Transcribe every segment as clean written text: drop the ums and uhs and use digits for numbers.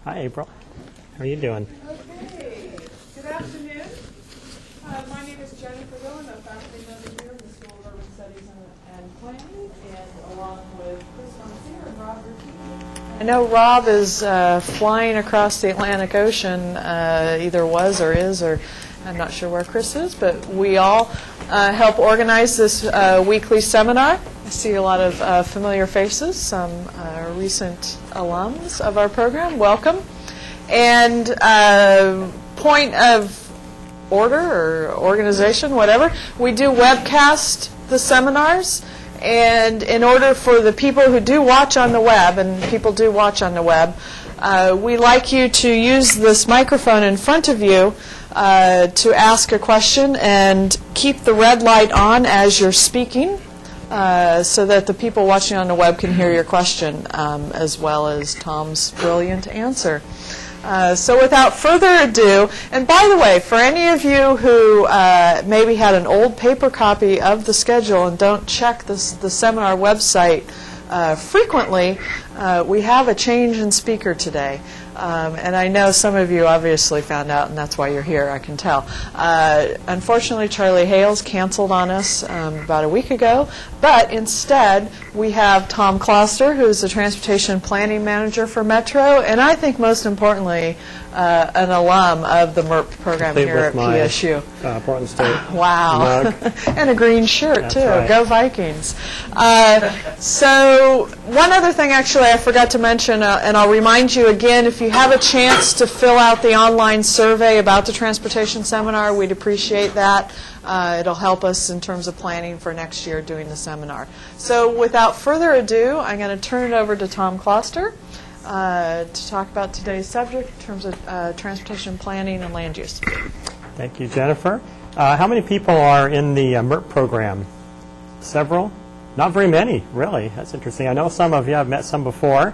Hi, April. How are you doing? Okay. Good afternoon. My name is Jennifer Hill. I'm a faculty member here in the School of Urban Studies and Planning, and along with Chris Monsier and Rob Bertini. I know Rob is flying across the Atlantic Ocean, either was or is, or I'm not sure where Chris is, but we all help organize this weekly seminar. I see a lot of familiar faces, some recent alums of our program. Welcome. And point of order or organization, whatever, we do webcast the seminars. And in order for the people who do watch on the web, and people do watch on the web, we like you to use this microphone in front of you to ask a question and keep the red light on as you're speaking so that the people watching on the web can hear your question as well as Tom's brilliant answer. So without further ado, and by the way, for any of you who maybe had an old paper copy of the schedule and don't check the seminar website frequently, we have a change in speaker today. And I know some of you obviously found out, and that's why you're here, I can tell. Unfortunately, Charlie Hales canceled on us about a week ago, but instead we have Tom Kloster, who's the Transportation Planning Manager for Metro, and I think most importantly, an alum of the MERP program here at PSU. Portland State. Wow. And a green shirt, That's too. right. Go Vikings. So one other thing, actually, I forgot to mention, and I'll remind you again, if you have a chance to fill out the online survey about the transportation seminar, we'd appreciate that. It'll help us in terms of planning for next year doing the seminar. So without further ado, I'm going to turn it over to Tom Kloster to talk about today's subject in terms of transportation planning and land use. Thank you, Jennifer. How many people are in the MERP program? Several? Not very many, really. That's interesting. I know some of you. I've met some before.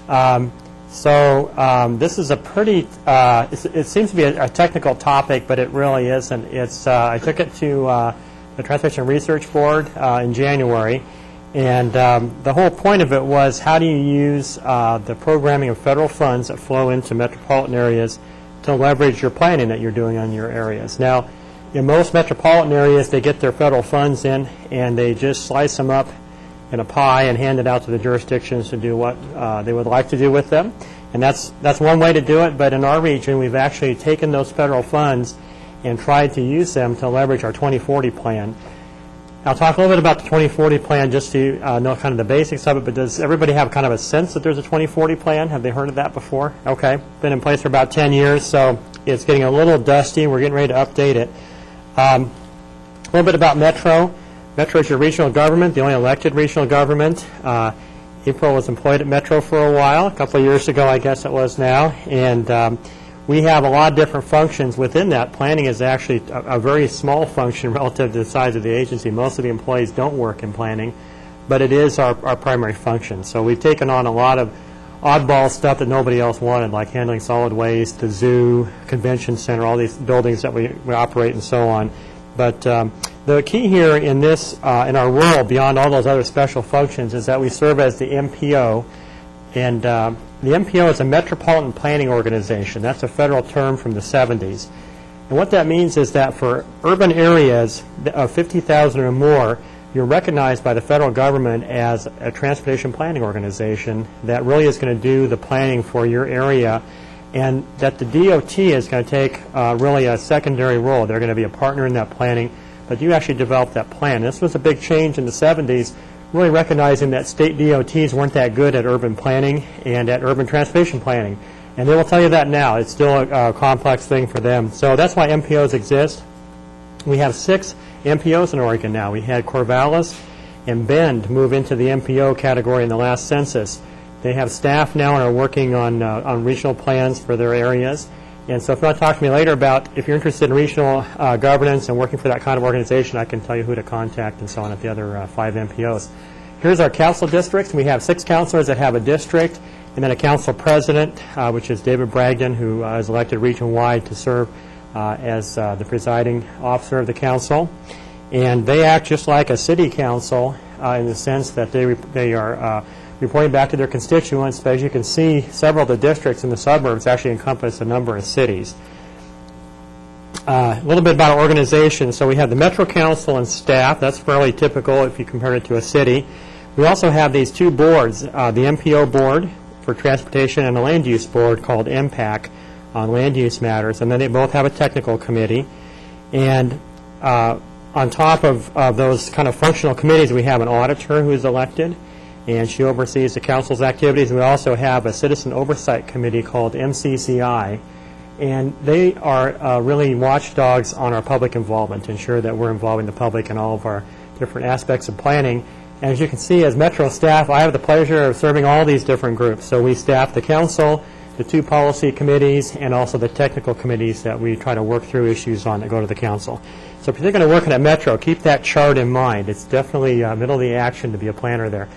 This is a pretty, it seems to be a technical topic, but it really isn't. It's, I took it to the Transportation Research Board in January, and the whole point of it was how do you use the programming of federal funds that flow into metropolitan areas to leverage your planning that you're doing on your areas. Now, in most metropolitan areas, they get their federal funds in, and they just slice them up in a pie and hand it out to the jurisdictions to do what they would like to do with them. And that's one way to do it, but in our region, we've actually taken those federal funds and tried to use them to leverage our 2040 plan. I'll talk a little bit about the 2040 plan just to know kind of the basics of it, but does everybody have kind of a sense that there's a 2040 plan? Have they heard of that before? Okay. Been in place for about 10 years, so it's getting a little dusty. We're getting ready to update it. A little bit about Metro. Metro is your regional government, the only elected regional government. April was employed at Metro for a while, a couple of years ago I guess it was now, and we have a lot of different functions within that. Planning is actually a very small function relative to the size of the agency. Most of the employees don't work in planning, but it is our primary function. So we've taken on a lot of oddball stuff that nobody else wanted, like handling solid waste, the zoo, convention center, all these buildings that we operate and so on. But the key here in this, in our role, beyond all those other special functions, is that we serve as the MPO. And the MPO is a Metropolitan Planning Organization. That's a federal term from the 70s. And what that means is that for urban areas of 50,000 or more, you're recognized by the federal government as a transportation planning organization that really is going to do the planning for your area, and that the DOT is going to take really a secondary role. They're going to be a partner in that planning, but you actually develop that plan. This was a big change in the 70s, really recognizing that state DOTs weren't that good at urban planning and at urban transportation planning. And they will tell you that now. It's still a complex thing for them. So that's why MPOs exist. We have 6 MPOs in Oregon now. We had Corvallis and Bend move into the MPO category in the last census. They have staff now and are working on regional plans for their areas. And so if you want to talk to me later about if you're interested in regional governance and working for that kind of organization, I can tell you who to contact and so on at the other 5 MPOs. Here's our council districts. We have 6 councilors that have a district, and then a council president, which is David Bragdon, who is elected region-wide to serve as the presiding officer of the council. And they act just like a city council in the sense that they are reporting back to their constituents. But as you can see, several of the districts in the suburbs actually encompass a number of cities. A little bit about our organization. So we have the Metro Council and staff. That's fairly typical if you compare it to a city. We also have these two boards, the MPO board for transportation and a land use board called MPAC on land use matters. And then they both have a technical committee. And on top of those kind of functional committees, we have an auditor who is elected, and she oversees the council's activities. And we also have a citizen oversight committee called MCCI. And they are really watchdogs on our public involvement to ensure that we're involving the public in all of our different aspects of planning. And as you can see, as Metro staff, I have the pleasure of serving all these different groups. So we staff the council, the two policy committees, and also the technical committees that we try to work through issues on that go to the council. So if you're going to work at Metro, keep that chart in mind. It's definitely middle of the action to be a planner there.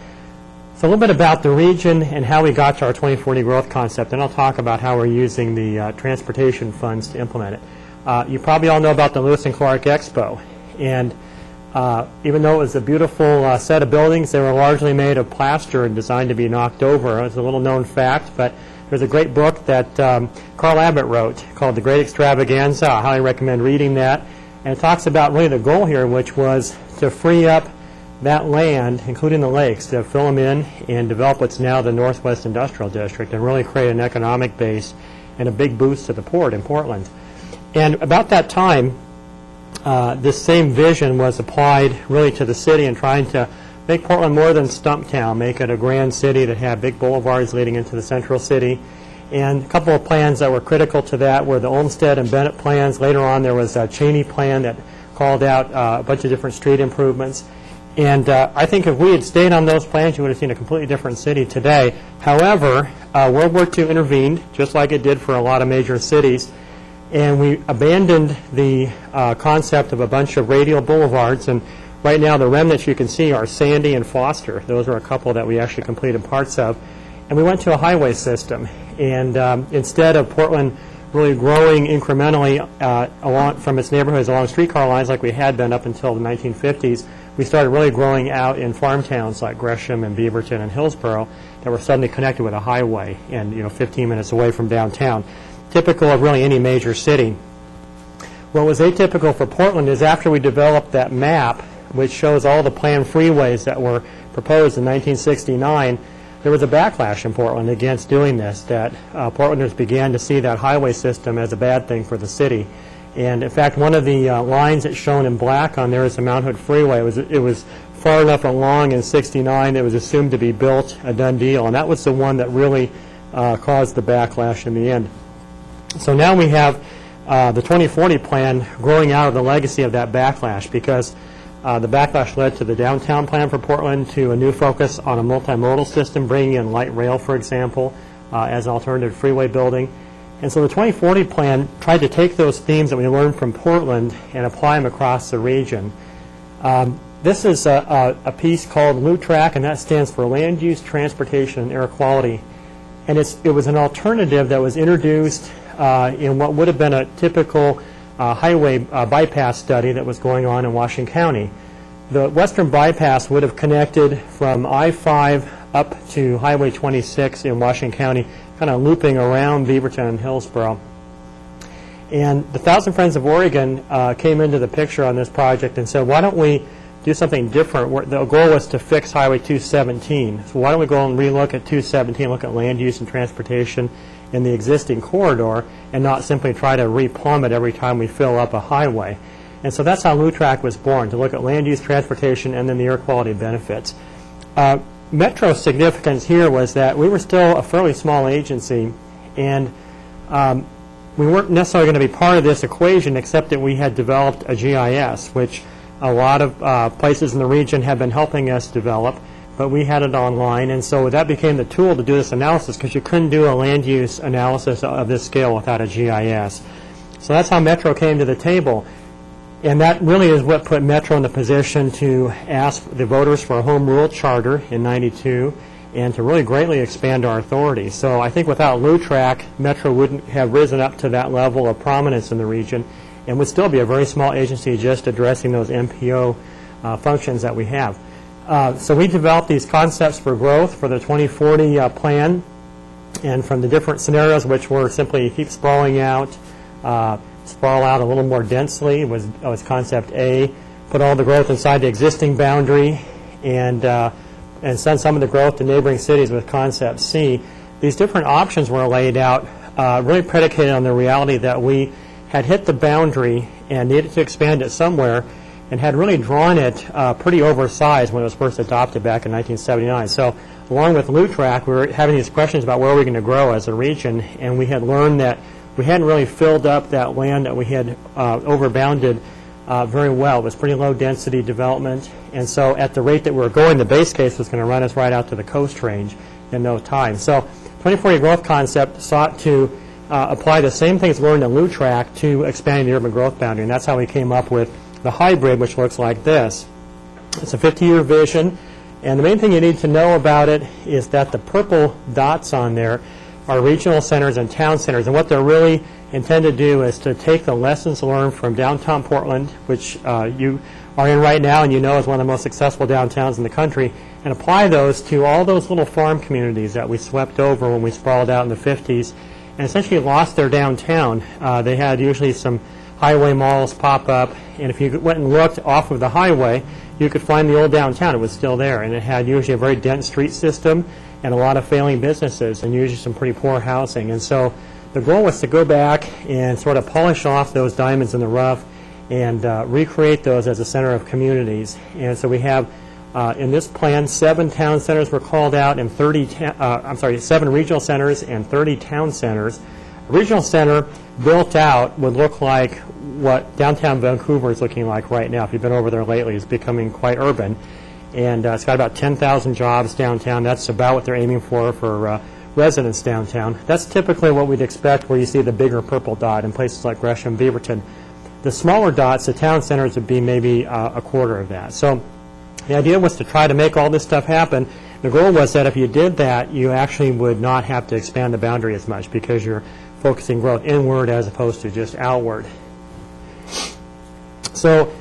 So a little bit about the region and how we got to our 2040 growth concept, and I'll talk about how we're using the transportation funds to implement it. You probably all know about the Lewis and Clark Expo, and even though it was a beautiful set of buildings, they were largely made of plaster and designed to be knocked over. It's a little known fact, but there's a great book that Carl Abbott wrote called The Great Extravaganza. I highly recommend reading that, and it talks about really the goal here, which was to free up that land, including the lakes, to fill them in and develop what's now the Northwest Industrial District and really create an economic base and a big boost to the port in Portland. And about that time, this same vision was applied really to the city and trying to make Portland more than Stumptown, make it a grand city that had big boulevards leading into the central city. And a couple of plans that were critical to that were the Olmstead and Bennett plans. Later on, there was a Cheney plan that called out a bunch of different street improvements. And I think if we had stayed on those plans, you would have seen a completely different city today. However, World War II intervened, just like it did for a lot of major cities, and we abandoned the concept of a bunch of radial boulevards. And right now, the remnants you can see are Sandy and Foster. Those are a couple that we actually completed parts of. And we went to a highway system. And instead of Portland really growing incrementally along from its neighborhoods along streetcar lines like we had been up until the 1950s, we started really growing out in farm towns like Gresham and Beaverton and Hillsborough that were suddenly connected with a highway and 15 minutes away from downtown, typical of really any major city. What was atypical for Portland is after we developed that map, which shows all the planned freeways that were proposed in 1969, there was a backlash in Portland against doing this, that Portlanders began to see that highway system as a bad thing for the city. And in fact, one of the lines that's shown in black on there is the Mount Hood Freeway. It was far enough along in 69 that it was assumed to be built, a done deal. And that was the one that really caused the backlash in the end. So now we have the 2040 plan growing out of the legacy of that backlash, because the backlash led to the downtown plan for Portland, to a new focus on a multimodal system, bringing in light rail, for example, as an alternative freeway building. And so the 2040 plan tried to take those themes that we learned from Portland and apply them across the region. This is a piece called LUTRAC, and that stands for Land Use, Transportation, and Air Quality. And it was an alternative that was introduced in what would have been a typical highway bypass study that was going on in Washington County. The western bypass would have connected from I-5 up to Highway 26 in Washington County, kind of looping around Beaverton and Hillsborough. And the Thousand Friends of Oregon came into the picture on this project and said, why don't we do something different? The goal was to fix Highway 217. So why don't we go and relook at 217, look at land use and transportation in the existing corridor, and not simply try to replumb it every time we fill up a highway. And so that's how LUTRAC was born, to look at land use, transportation, and then the air quality benefits. Metro's significance here was that we were still a fairly small agency, and we weren't necessarily going to be part of this equation, except that we had developed a GIS, which a lot of places in the region have been helping us develop, but we had it online, and so that became the tool to do this analysis, because you couldn't do a land use analysis of this scale without a GIS. So that's how Metro came to the table. And that really is what put Metro in the position to ask the voters for a home rule charter in '92 and to really greatly expand our authority. So I think without LUTRAC, Metro wouldn't have risen up to that level of prominence in the region and would still be a very small agency just addressing those MPO functions that we have. So we developed these concepts for growth for the 2040 plan, and from the different scenarios, which were simply keep sprawling out, sprawl out a little more densely was concept A, put all the growth inside the existing boundary, and send some of the growth to neighboring cities with concept C. These different options were laid out really predicated on the reality that we had hit the boundary and needed to expand it somewhere, and had really drawn it pretty oversized when it was first adopted back in 1979. So along with Lutrac, we were having these questions about where we're going to grow as a region, and we had learned that we hadn't really filled up that land that we had overbounded very well. It was pretty low density development, and so at the rate that we were going, the base case was going to run us right out to the coast range in no time. So 2040 growth concept sought to apply the same things learned in Lutrac to expanding the urban growth boundary, and that's how we came up with the hybrid, which looks like this. It's a 50-year vision, and the main thing you need to know about it is that the purple dots on there are regional centers and town centers, and what they're really intended to do is to take the lessons learned from downtown Portland, which you are in right now and you know is one of the most successful downtowns in the country, and apply those to all those little farm communities that we swept over when we sprawled out in the 50s and essentially lost their downtown. They had usually some highway malls pop up, and if you went and looked off of the highway, you could find the old downtown. It was still there, and it had usually a very dense street system and a lot of failing businesses and usually some pretty poor housing. And so the goal was to go back and sort of polish off those diamonds in the rough and recreate those as a center of communities. And so we have, in this plan, 7 town centers were called out and 7 regional centers and 30 town centers. A regional center built out would look like what downtown Vancouver is looking like right now. If you've been over there lately, it's becoming quite urban. And it's got about 10,000 jobs downtown. That's about what they're aiming for residents downtown. That's typically what we'd expect where you see the bigger purple dot in places like Gresham, Beaverton. The smaller dots, the town centers, would be maybe a quarter of that. So the idea was to try to make all this stuff happen. The goal was that if you did that, you actually would not have to expand the boundary as much because you're focusing growth inward as opposed to just outward. So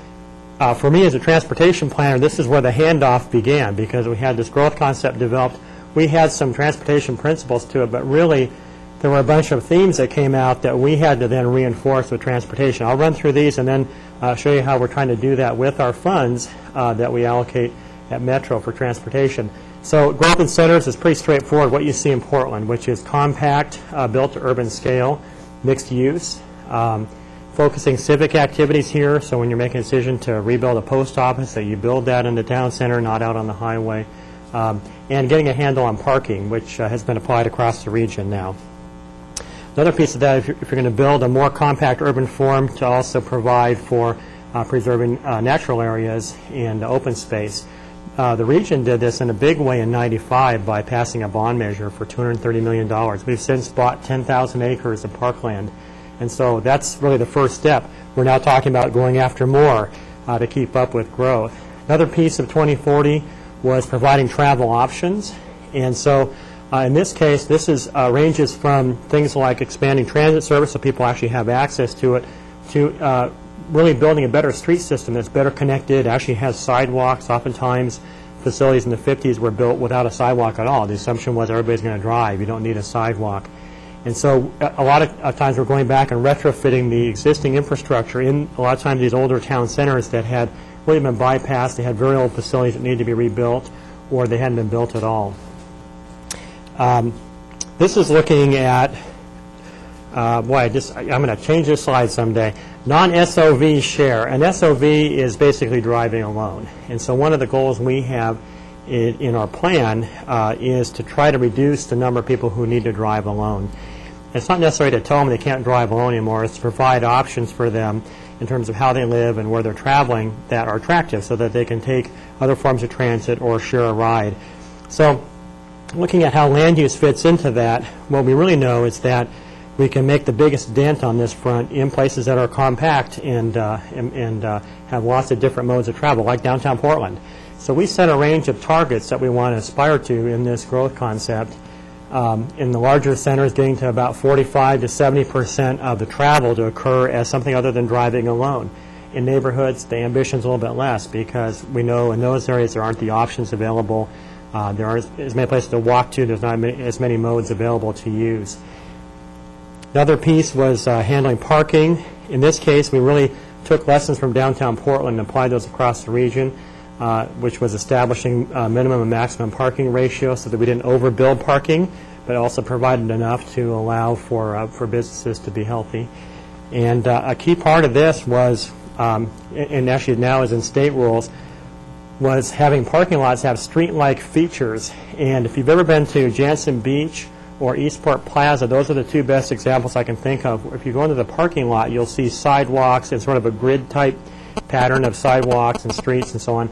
for me as a transportation planner, this is where the handoff began, because we had this growth concept developed. We had some transportation principles to it, but really there were a bunch of themes that came out that we had to then reinforce with transportation. I'll run through these and then show you how we're trying to do that with our funds that we allocate at Metro for transportation. So growth in centers is pretty straightforward, what you see in Portland, which is compact, built to urban scale, mixed use, focusing civic activities here. So when you're making a decision to rebuild a post office, that you build that in the town center, not out on the highway, and getting a handle on parking, which has been applied across the region now. Another piece of that, if you're going to build a more compact urban form, to also provide for preserving natural areas and open space. The region did this in a big way in '95 by passing a bond measure for $230 million. We've since bought 10,000 acres of parkland, and so that's really the first step. We're now talking about going after more to keep up with growth. Another piece of 2040 was providing travel options, and so in this case, this is ranges from things like expanding transit service so people actually have access to it, to really building a better street system that's better connected, actually has sidewalks. Oftentimes, facilities in the 50s were built without a sidewalk at all. The assumption was everybody's going to drive. You don't need a sidewalk. And so a lot of times we're going back and retrofitting the existing infrastructure in a lot of times these older town centers that had really been bypassed. They had very old facilities that needed to be rebuilt, or they hadn't been built at all. This is looking at, I'm going to change this slide someday, non-SOV share. An SOV is basically driving alone. And so one of the goals we have in our plan is to try to reduce the number of people who need to drive alone. It's not necessary to tell them they can't drive alone anymore. It's to provide options for them in terms of how they live and where they're traveling that are attractive so that they can take other forms of transit or share a ride. So looking at how land use fits into that, what we really know is that we can make the biggest dent on this front in places that are compact and have lots of different modes of travel, like downtown Portland. So we set a range of targets that we want to aspire to in this growth concept. In the larger centers, getting to about 45 to 70% of the travel to occur as something other than driving alone. in neighborhoods, the ambition's a little bit less because we know in those areas there aren't the options available. There aren't as many places to walk to. There's not as many modes available to use. Another piece was handling parking. In this case, we really took lessons from downtown Portland and applied those across the region, which was establishing minimum and maximum parking ratios so that we didn't overbuild parking, but also provided enough to allow for businesses to be healthy. And a key part of this was, and actually now is in state rules, was having parking lots have street-like features. And if you've ever been to Jansen Beach or Eastport Plaza, those are the two best examples I can think of. If you go into the parking lot, you'll see sidewalks and sort of a grid-type pattern of sidewalks and streets and so on.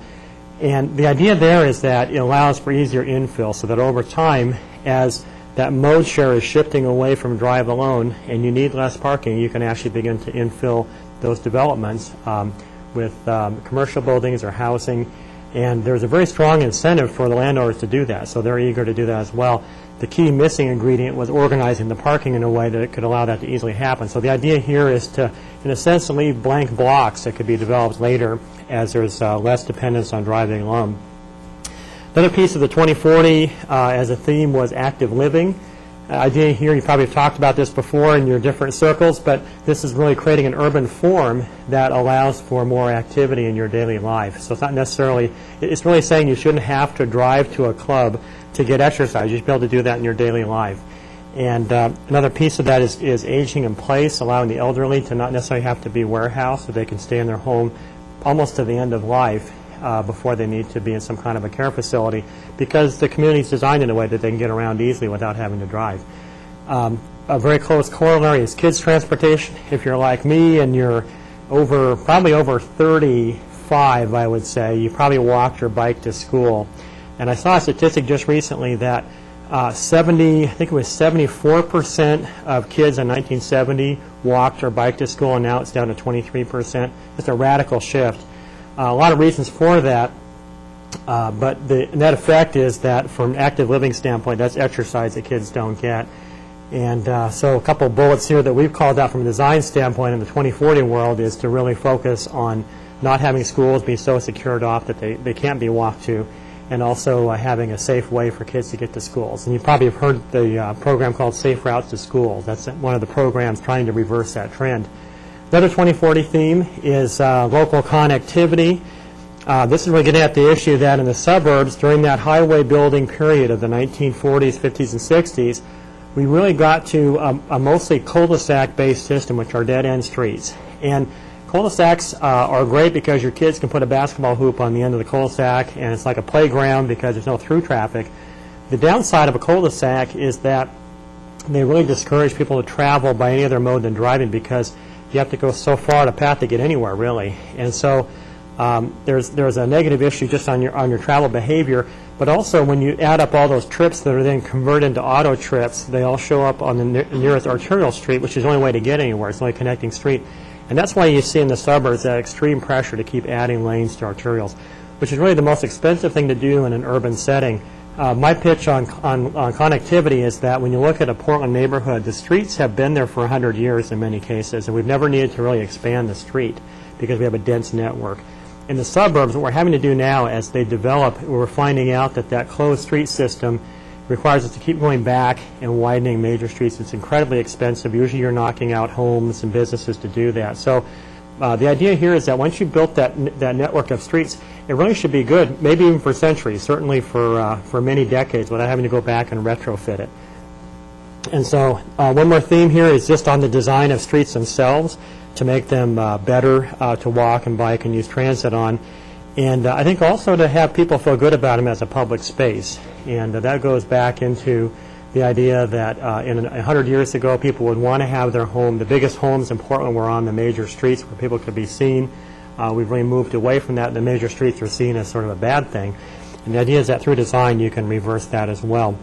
And the idea there is that it allows for easier infill so that over time, as that mode share is shifting away from drive alone and you need less parking, you can actually begin to infill those developments with commercial buildings or housing. And there's a very strong incentive for the landowners to do that, so they're eager to do that as well. The key missing ingredient was organizing the parking in a way that it could allow that to easily happen. So the idea here is to, in a sense, to leave blank blocks that could be developed later as there's less dependence on driving alone. Another piece of the 2040 as a theme was active living. Idea here, you probably have talked about this before in your different circles, but this is really creating an urban form that allows for more activity in your daily life. So it's not necessarily, it's really saying you shouldn't have to drive to a club to get exercise. You should be able to do that in your daily life. And another piece of that is aging in place, allowing the elderly to not necessarily have to be warehoused, so they can stay in their home almost to the end of life before they need to be in some kind of a care facility, because the community is designed in a way that they can get around easily without having to drive. A very close corollary is kids transportation. If you're like me and you're probably over 35, I would say, you probably walked or biked to school. And I saw a statistic just recently that I think it was 74% of kids in 1970 walked or biked to school, and now it's down to 23%. It's a radical shift. A lot of reasons for that, but the net effect is that from an active living standpoint, that's exercise that kids don't get. And so a couple of bullets here that we've called out from a design standpoint in the 2040 world is to really focus on not having schools be so secured off that they can't be walked to, and also having a safe way for kids to get to schools. And you probably have heard the program called Safe Routes to Schools. That's one of the programs trying to reverse that trend. Another 2040 theme is local connectivity. This is really getting at the issue that in the suburbs, during that highway building period of the 1940s, 50s, and 60s, we really got to a mostly cul-de-sac-based system, which are dead-end streets. And cul-de-sacs are great because your kids can put a basketball hoop on the end of the cul-de-sac, and it's like a playground because there's no through traffic. The downside of a cul-de-sac is that they really discourage people to travel by any other mode than driving, because you have to go so far on a path to get anywhere, really. And so there's a negative issue just on your travel behavior, but also when you add up all those trips that are then converted into auto trips, they all show up on the nearest arterial street, which is the only way to get anywhere. It's the only connecting street. And that's why you see in the suburbs that extreme pressure to keep adding lanes to arterials, which is really the most expensive thing to do in an urban setting. My pitch on connectivity is that when you look at a Portland neighborhood, the streets have been there for 100 years in many cases, and we've never needed to really expand the street because we have a dense network. In the suburbs, what we're having to do now as they develop, we're finding out that closed street system requires us to keep going back and widening major streets. It's incredibly expensive. Usually you're knocking out homes and businesses to do that. So the idea here is that once you've built that network of streets, it really should be good, maybe even for centuries, certainly for many decades, without having to go back and retrofit it. And so one more theme here is just on the design of streets themselves to make them better to walk and bike and use transit on. And I think also to have people feel good about them as a public space. And that goes back into the idea that 100 years ago, people would want to have their home. The biggest homes in Portland were on the major streets where people could be seen. We've really moved away from that. The major streets are seen as sort of a bad thing. And the idea is that through design, you can reverse that as well.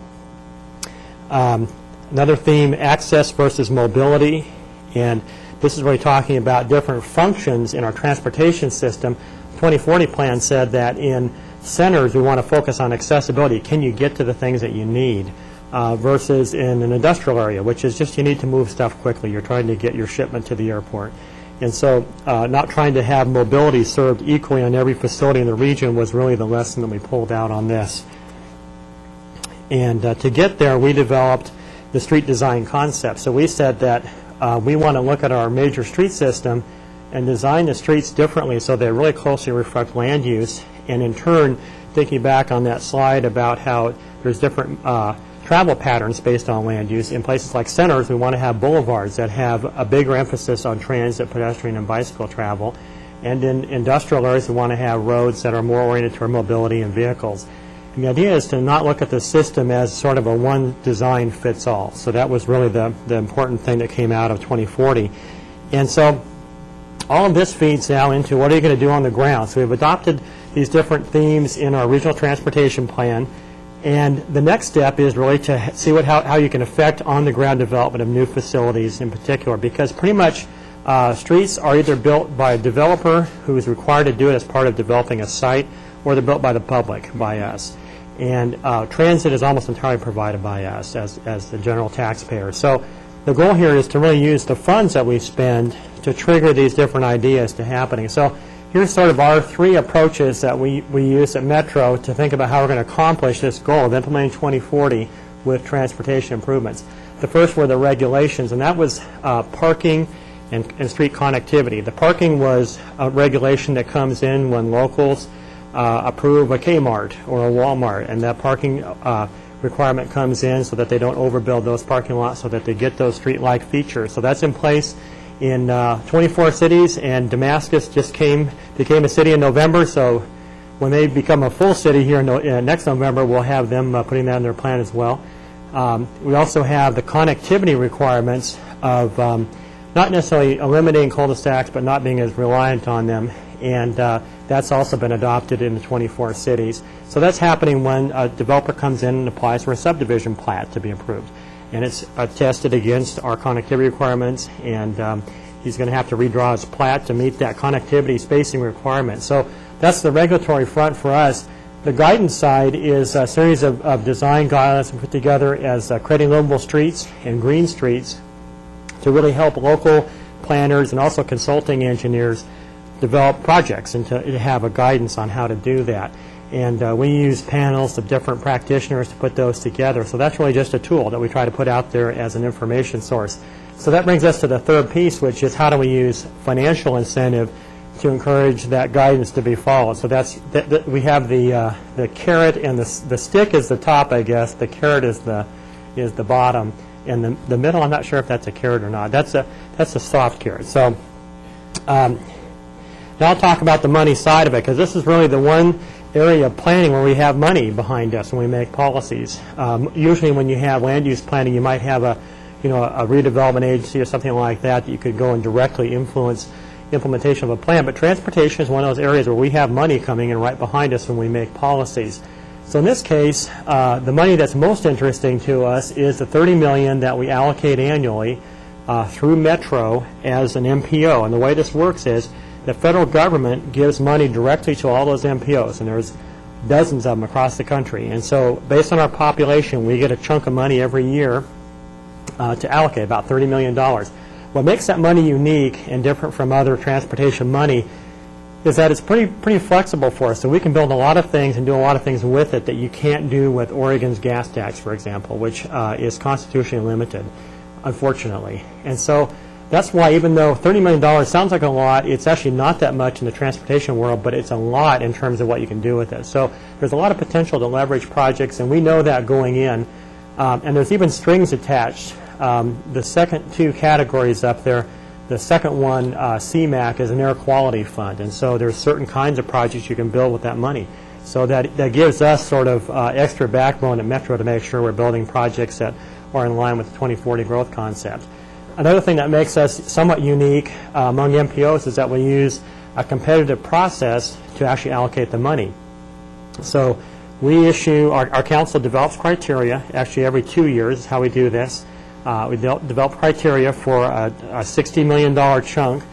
Another theme, access versus mobility. And this is really talking about different functions in our transportation system. The 2040 plan said that in centers, we want to focus on accessibility. Can you get to the things that you need? Versus in an industrial area, which is just you need to move stuff quickly. You're trying to get your shipment to the airport. And so not trying to have mobility served equally on every facility in the region was really the lesson that we pulled out on this. And to get there, we developed the street design concept. So we said that we want to look at our major street system and design the streets differently so they really closely reflect land use. And in turn, thinking back on that slide about how there's different travel patterns based on land use. In places like centers, we want to have boulevards that have a bigger emphasis on transit, pedestrian, and bicycle travel. And in industrial areas, we want to have roads that are more oriented toward mobility and vehicles. And the idea is to not look at the system as sort of a one design fits all. So that was really the important thing that came out of 2040. And so all of this feeds now into what are you going to do on the ground. So we've adopted these different themes in our regional transportation plan. And the next step is really to see how you can affect on-the-ground development of new facilities in particular, because pretty much streets are either built by a developer who is required to do it as part of developing a site, or they're built by the public, by us. And transit is almost entirely provided by us as the general taxpayer. So the goal here is to really use the funds that we spend to trigger these different ideas to happening. So here's sort of our three approaches that we use at Metro to think about how we're going to accomplish this goal of implementing 2040 with transportation improvements. The first were the regulations, and that was parking and street connectivity. The parking was a regulation that comes in when locals approve a Kmart or a Walmart, and that parking requirement comes in so that they don't overbuild those parking lots so that they get those street-like features. So that's in place in 24 cities, and Damascus just became a city in November, so when they become a full city here next November, we'll have them putting that in their plan as well. We also have the connectivity requirements of not necessarily eliminating cul-de-sacs, but not being as reliant on them, and that's also been adopted in the 24 cities. So that's happening when a developer comes in and applies for a subdivision plat to be approved. And it's tested against our connectivity requirements, and he's going to have to redraw his plat to meet that connectivity spacing requirement. So that's the regulatory front for us. The guidance side is a series of design guidelines we put together as creating livable streets and green streets to really help local planners and also consulting engineers develop projects and to have a guidance on how to do that. And we use panels of different practitioners to put those together. So that's really just a tool that we try to put out there as an information source. So that brings us to the third piece, which is how do we use financial incentive to encourage that guidance to be followed. So that's we have the carrot, and the stick is the top, I guess. The carrot is the bottom, and the middle, I'm not sure if that's a carrot or not. That's a soft carrot. So now I'll talk about the money side of it, because this is really the one area of planning where we have money behind us when we make policies. Usually when you have land use planning, you might have a redevelopment agency or something like that you could go and directly influence implementation of a plan. But transportation is one of those areas where we have money coming in right behind us when we make policies. So in this case, the money that's most interesting to us is the $30 million that we allocate annually through Metro as an MPO. And the way this works is the federal government gives money directly to all those MPOs, and there's dozens of them across the country. And so based on our population, we get a chunk of money every year to allocate, about $30 million. What makes that money unique and different from other transportation money is that it's pretty flexible for us. So we can build a lot of things and do a lot of things with it that you can't do with Oregon's gas tax, for example, which is constitutionally limited, unfortunately. And so that's why, even though $30 million sounds like a lot, it's actually not that much in the transportation world, but it's a lot in terms of what you can do with it. So there's a lot of potential to leverage projects, and we know that going in. And there's even strings attached. The second two categories up there, the second one, CMAQ, is an air quality fund. And so there's certain kinds of projects you can build with that money. So that gives us sort of extra backbone at Metro to make sure we're building projects that are in line with the 2040 growth concept. Another thing that makes us somewhat unique among MPOs is that we use a competitive process to actually allocate the money. So we issue, our council develops criteria, actually every 2 years is how we do this. We develop criteria for a $60 million chunk,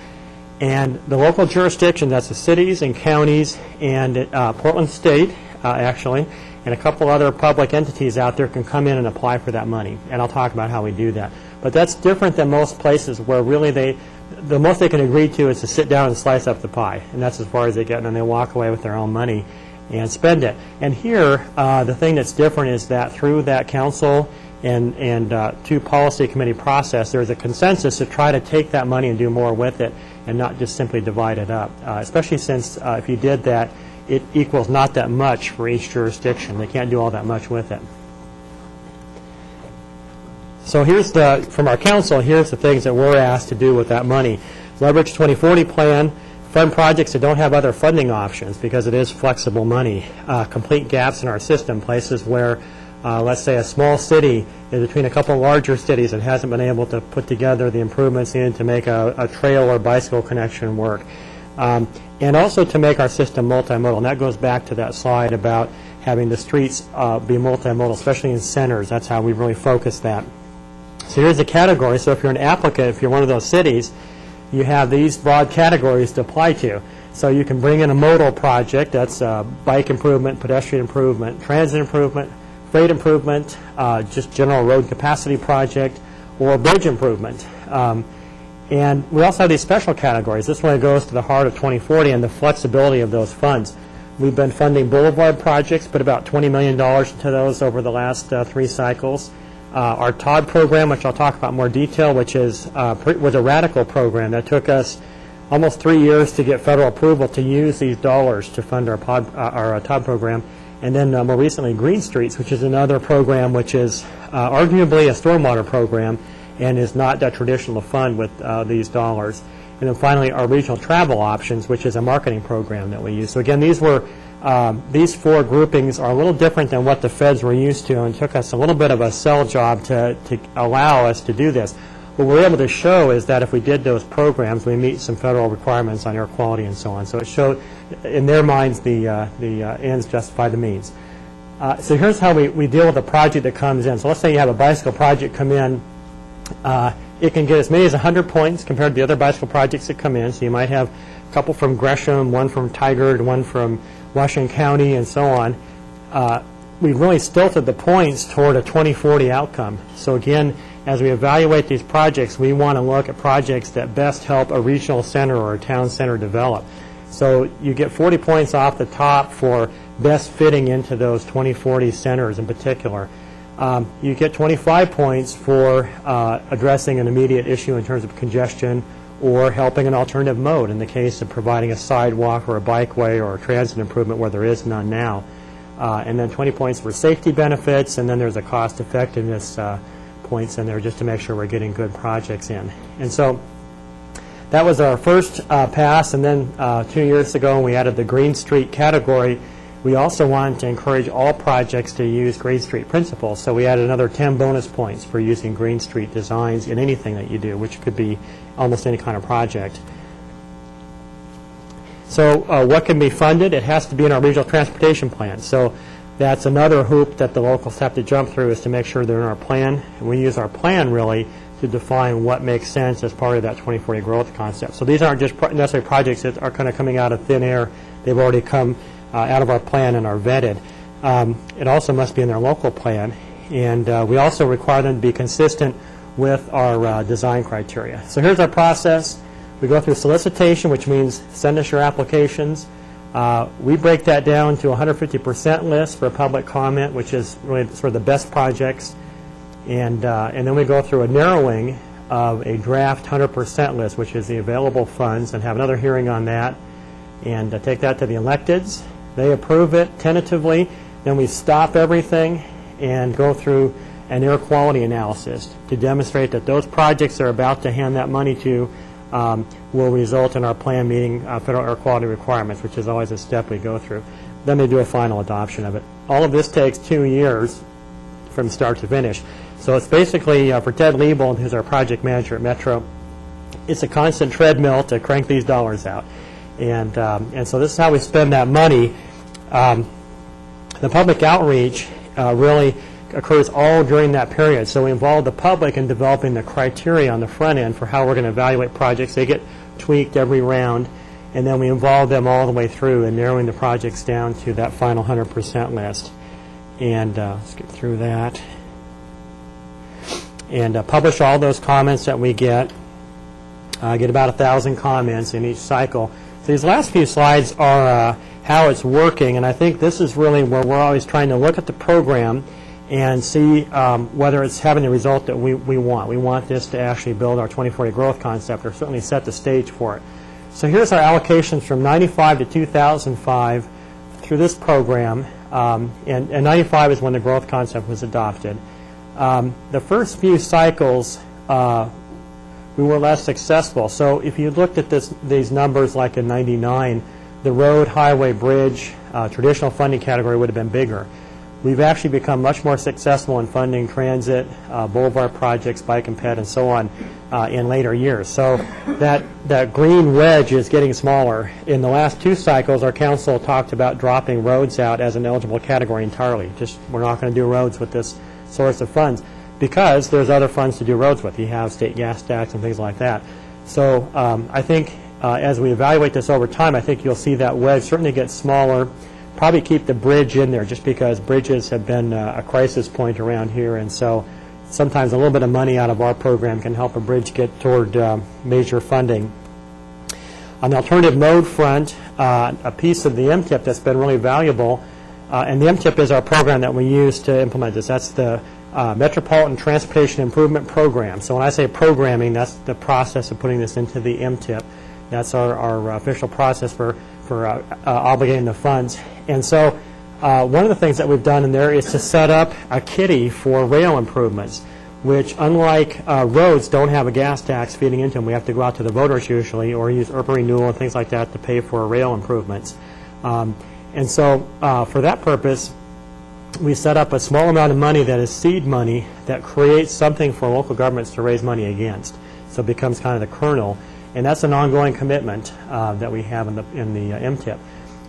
and the local jurisdiction, that's the cities and counties and Portland State, actually, and a couple other public entities out there can come in and apply for that money. And I'll talk about how we do that. But that's different than most places where really the most they can agree to is to sit down and slice up the pie, and that's as far as they get, and then they walk away with their own money and spend it. And here, the thing that's different is that through that council and to policy committee process, there's a consensus to try to take that money and do more with it and not just simply divide it up, especially since if you did that, it equals not that much for each jurisdiction. They can't do all that much with it. So here's from our council, here's the things that we're asked to do with that money. Leverage 2040 plan, fund projects that don't have other funding options because it is flexible money. Complete gaps in our system, places where, let's say, a small city is between a couple larger cities and hasn't been able to put together the improvements needed to make a trail or bicycle connection work. And also to make our system multimodal. And that goes back to that slide about having the streets be multimodal, especially in centers. That's how we really focus that. So here's the category. So if you're an applicant, if you're one of those cities, you have these broad categories to apply to. So you can bring in a modal project. That's bike improvement, pedestrian improvement, transit improvement, freight improvement, just general road capacity project, or bridge improvement. And we also have these special categories. This one goes to the heart of 2040 and the flexibility of those funds. We've been funding boulevard projects, put about $20 million into those over the last 3 cycles. Our TOD program, which I'll talk about in more detail, which was a radical program that took us almost 3 years to get federal approval to use these dollars to fund our TOD program. And then more recently, Green Streets, which is another program which is arguably a stormwater program and is not that traditional to fund with these dollars. And then finally, our regional travel options, which is a marketing program that we use. So again, these 4 groupings are a little different than what the feds were used to, and took us a little bit of a sell job to allow us to do this. What we're able to show is that if we did those programs, we meet some federal requirements on air quality and so on. So it showed, in their minds, the ends justify the means. So here's how we deal with a project that comes in. So let's say you have a bicycle project come in. It can get as many as 100 points compared to the other bicycle projects that come in. So you might have a couple from Gresham, one from Tigard, one from Washington County, and so on. We've really stilted the points toward a 2040 outcome. So again, as we evaluate these projects, we want to look at projects that best help a regional center or a town center develop. So you get 40 points off the top for best fitting into those 2040 centers in particular. You get 25 points for addressing an immediate issue in terms of congestion or helping an alternative mode in the case of providing a sidewalk or a bikeway or a transit improvement where there is none now. And then 20 points for safety benefits, and then there's a cost effectiveness points in there just to make sure we're getting good projects in. And so that was our first pass, and then 2 years ago we added the Green Street category. We also wanted to encourage all projects to use Green Street principles, so we added another 10 bonus points for using Green Street designs in anything that you do, which could be almost any kind of project. So what can be funded? It has to be in our regional transportation plan. So that's another hoop that the locals have to jump through, is to make sure they're in our plan. And we use our plan really to define what makes sense as part of that 2040 growth concept. So these aren't just necessarily projects that are kind of coming out of thin air. They've already come out of our plan and are vetted. It also must be in their local plan. And we also require them to be consistent with our design criteria. So here's our process. We go through solicitation, which means send us your applications. We break that down to a 150% list for public comment, which is really sort of the best projects. And then we go through a narrowing of a draft 100% list, which is the available funds, and have another hearing on that, and take that to the electeds. They approve it tentatively. Then we stop everything and go through an air quality analysis to demonstrate that those projects they're about to hand that money to will result in our plan meeting federal air quality requirements, which is always a step we go through. Then they do a final adoption of it. All of this takes 2 years from start to finish. So it's basically, for Ted Liebold, who's our project manager at Metro, it's a constant treadmill to crank these dollars out. And so this is how we spend that money. The public outreach really occurs all during that period. So we involve the public in developing the criteria on the front end for how we're going to evaluate projects. They get tweaked every round, and then we involve them all the way through in narrowing the projects down to that final 100% list. And let's get through that. publish all those comments that we get. Get about 1,000 comments in each cycle. So these last few slides are how it's working, and I think this is really where we're always trying to look at the program and see whether it's having the result that we want. We want this to actually build our 2040 growth concept, or certainly set the stage for it. So here's our allocations from 95 to 2005 through this program, and 95 is when the growth concept was adopted. The first few cycles we were less successful. So if you looked at these numbers like in 99, the road, highway, bridge, traditional funding category would have been bigger. We've actually become much more successful in funding transit, boulevard projects, bike and ped, and so on in later years. So that green wedge is getting smaller. In the last two cycles, our council talked about dropping roads out as an eligible category entirely. Just, we're not going to do roads with this source of funds, because there's other funds to do roads with. You have state gas tax and things like that. So I think as we evaluate this over time, I think you'll see that wedge certainly get smaller. Probably keep the bridge in there, just because bridges have been a crisis point around here, and so sometimes a little bit of money out of our program can help a bridge get toward major funding. On the alternative mode front, a piece of the MTIP that's been really valuable, and the MTIP is our program that we use to implement this. That's the Metropolitan Transportation Improvement Program. So when I say programming, that's the process of putting this into the MTIP. That's our official process for obligating the funds. And so one of the things that we've done in there is to set up a kitty for rail improvements, which, unlike roads, don't have a gas tax feeding into them. We have to go out to the voters usually, or use urban renewal and things like that to pay for rail improvements. And so for that purpose, we set up a small amount of money that is seed money that creates something for local governments to raise money against. So it becomes kind of the kernel. And that's an ongoing commitment that we have in the MTIP.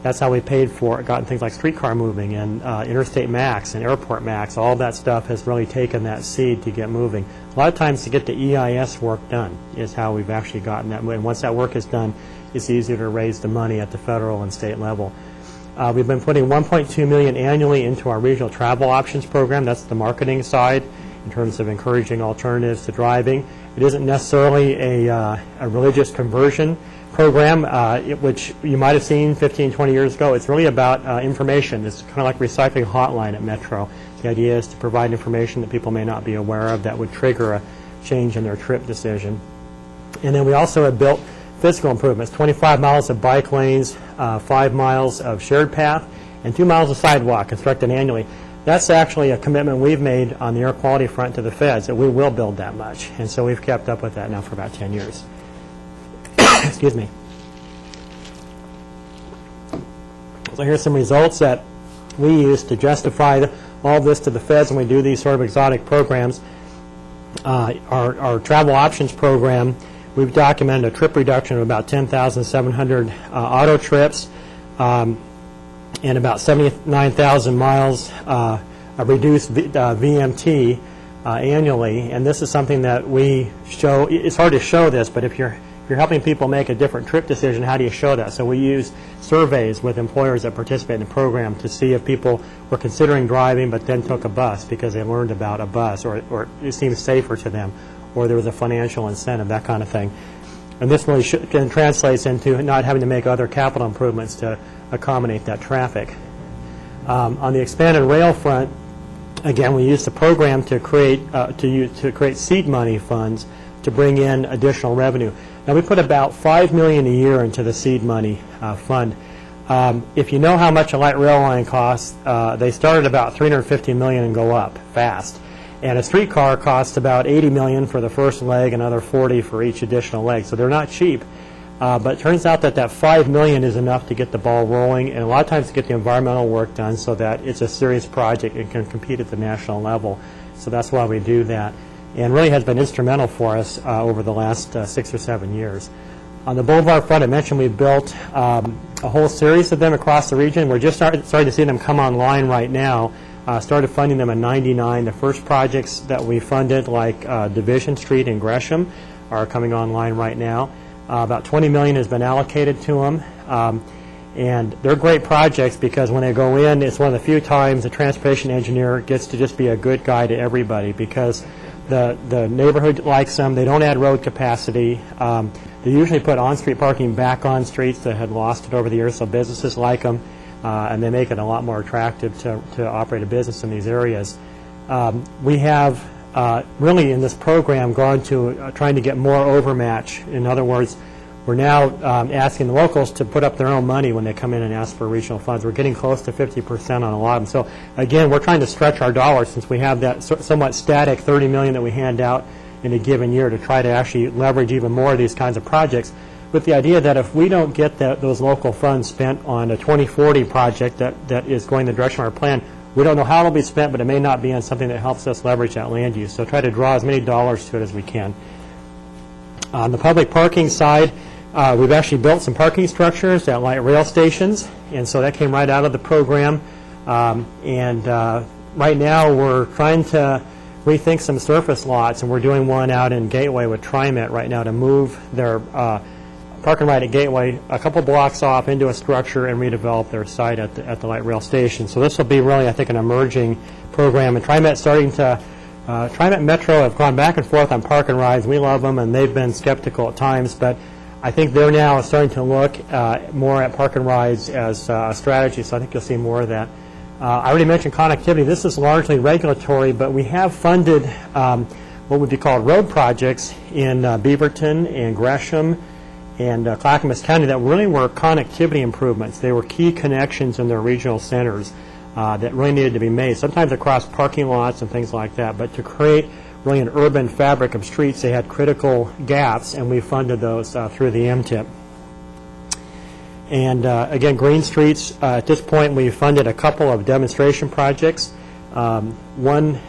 That's how we paid for, gotten things like streetcar moving and interstate max and airport max. All that stuff has really taken that seed to get moving. A lot of times to get the EIS work done is how we've actually gotten that. And once that work is done, it's easier to raise the money at the federal and state level. We've been putting $1.2 million annually into our regional travel options program. That's the marketing side in terms of encouraging alternatives to driving. It isn't necessarily a religious conversion program, which you might have seen 15, 20 years ago. It's really about information. It's kind of like recycling hotline at Metro. The idea is to provide information that people may not be aware of that would trigger a change in their trip decision. And then we also have built physical improvements, 25 miles of bike lanes, 5 miles of shared path, and 2 miles of sidewalk constructed annually. That's actually a commitment we've made on the air quality front to the feds, that we will build that much. And so we've kept up with that now for about 10 years. Excuse me. So here's some results that we use to justify all this to the feds when we do these sort of exotic programs. Our travel options program, we've documented a trip reduction of about 10,700 auto trips, and about 79,000 miles of reduced VMT annually. And this is something that we show. It's hard to show this, but if you're helping people make a different trip decision, how do you show that? So we use surveys with employers that participate in the program to see if people were considering driving but then took a bus because they learned about a bus, or it seems safer to them, or there was a financial incentive, that kind of thing. And this really translates into not having to make other capital improvements to accommodate that traffic. On the expanded rail front, again, we used the program to create seed money funds to bring in additional revenue. Now we put about $5 million a year into the seed money fund. If you know how much a light rail line costs, they start at about $350 million and go up fast. And a streetcar costs about $80 million for the first leg, another $40 for each additional leg. So they're not cheap. But it turns out that $5 million is enough to get the ball rolling, and a lot of times to get the environmental work done so that it's a serious project and can compete at the national level. So that's why we do that, and really has been instrumental for us over the last 6 or 7 years. On the boulevard front, I mentioned we built a whole series of them across the region. We're just starting to see them come online right now. Started funding them in '99. The first projects that we funded, like Division Street in Gresham, are coming online right now. About $20 million has been allocated to them, and they're great projects because when they go in, it's one of the few times a transportation engineer gets to just be a good guy to everybody, because The neighborhood likes them. They don't add road capacity. They usually put on-street parking back on streets that had lost it over the years, so businesses like them, and they make it a lot more attractive to operate a business in these areas. We have really in this program gone to trying to get more overmatch. In other words, we're now asking the locals to put up their own money when they come in and ask for regional funds. We're getting close to 50% on a lot of them. So again, we're trying to stretch our dollars since we have that somewhat static $30 million that we hand out in a given year to try to actually leverage even more of these kinds of projects, with the idea that if we don't get those local funds spent on a 2040 project that is going the direction of our plan, we don't know how it'll be spent, but it may not be on something that helps us leverage that land use. So try to draw as many dollars to it as we can. On the public parking side, we've actually built some parking structures at light rail stations, and so that came right out of the program. Right now we're trying to rethink some surface lots, and we're doing one out in Gateway with TriMet right now to move their parking right at Gateway a couple blocks off into a structure and redevelop their site at the light rail station. So this will be really, I think, an emerging program. And TriMet Metro have gone back and forth on park and rides. We love them, and they've been skeptical at times, but I think they're now starting to look more at park and rides as a strategy, so I think you'll see more of that. I already mentioned connectivity. This is largely regulatory, but we have funded what would be called road projects in Beaverton and Gresham and Clackamas County that really were connectivity improvements. They were key connections in their regional centers that really needed to be made, sometimes across parking lots and things like that, but to create really an urban fabric of streets, they had critical gaps, and we funded those through the MTIP. And again, green streets, at this point we funded a couple of demonstration projects. One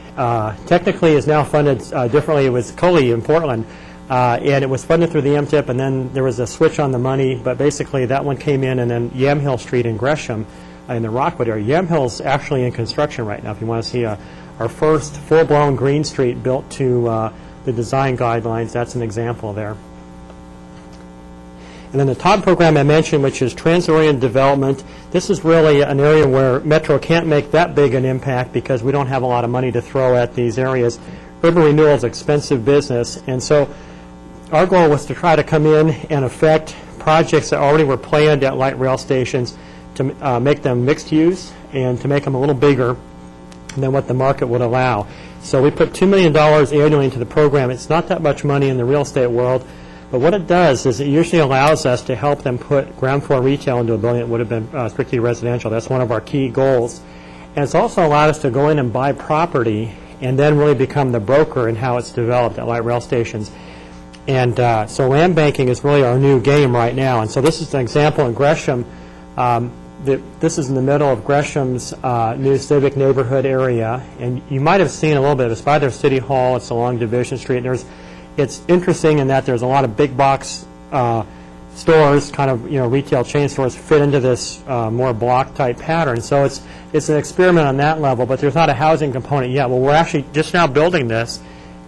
technically is now funded differently. It was Coley in Portland, and it was funded through the MTIP, and then there was a switch on the money, but basically that one came in, and then Yamhill Street in Gresham in the Rockwood area. Yamhill's actually in construction right now. If you want to see our first full-blown green street built to the design guidelines, that's an example there. And then the TOD program I mentioned, which is transit-oriented development, this is really an area where Metro can't make that big an impact because we don't have a lot of money to throw at these areas. Urban renewal is expensive business, and so our goal was to try to come in and affect projects that already were planned at light rail stations to make them mixed use and to make them a little bigger than what the market would allow. So we put $2 million annually into the program. It's not that much money in the real estate world, but what it does is it usually allows us to help them put ground floor retail into a building that would have been strictly residential. That's one of our key goals. And it's also allowed us to go in and buy property and then really become the broker in how it's developed at light rail stations. And so land banking is really our new game right now. And so this is an example in Gresham. This is in the middle of Gresham's new civic neighborhood area, and you might have seen a little bit. It's by their city hall. It's along Division Street. And it's interesting in that there's a lot of big box stores, kind of retail chain stores, fit into this more block type pattern. So it's an experiment on that level, but there's not a housing component yet. Well, we're actually just now building this,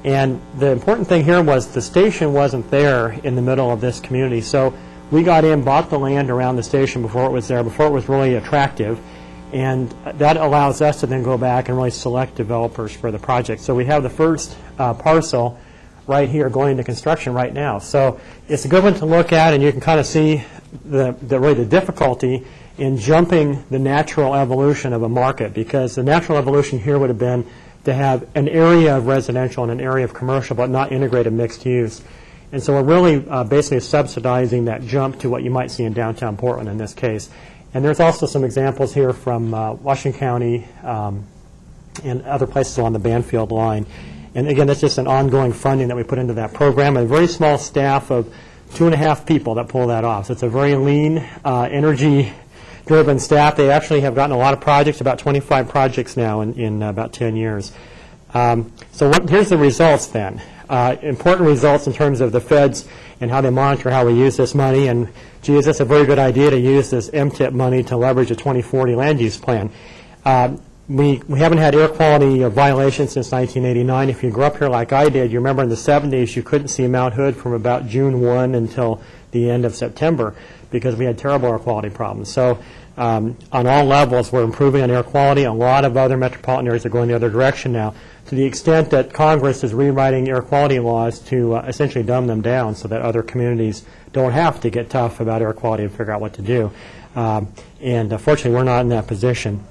and the important thing here was the station wasn't there in the middle of this community. So we got in, bought the land around the station before it was there, before it was really attractive, and that allows us to then go back and really select developers for the project. So we have the first parcel right here going into construction right now. So it's a good one to look at, and you can kind of see really the difficulty in jumping the natural evolution of a market, because the natural evolution here would have been to have an area of residential and an area of commercial, but not integrated mixed use. And so we're really basically subsidizing that jump to what you might see in downtown Portland in this case. And there's also some examples here from Washington County and other places along the Banfield line. And again, that's just an ongoing funding that we put into that program. A very small staff of 2.5 people that pull that off. So it's a very lean, energy-driven staff. They actually have gotten a lot of projects, about 25 projects now in about 10 years. Here's the results then. Important results in terms of the feds and how they monitor how we use this money. And, geez, that's a very good idea to use this MTIP money to leverage a 2040 land use plan. We haven't had air quality violations since 1989. If you grew up here like I did, you remember in the 70s you couldn't see Mount Hood from about June 1 until the end of September because we had terrible air quality problems. So on all levels. We're improving on air quality. A lot of other metropolitan areas are going the other direction now, to the extent that Congress is rewriting air quality laws to essentially dumb them down so that other communities don't have to get tough about air quality and figure out what to do. And fortunately, we're not in that position.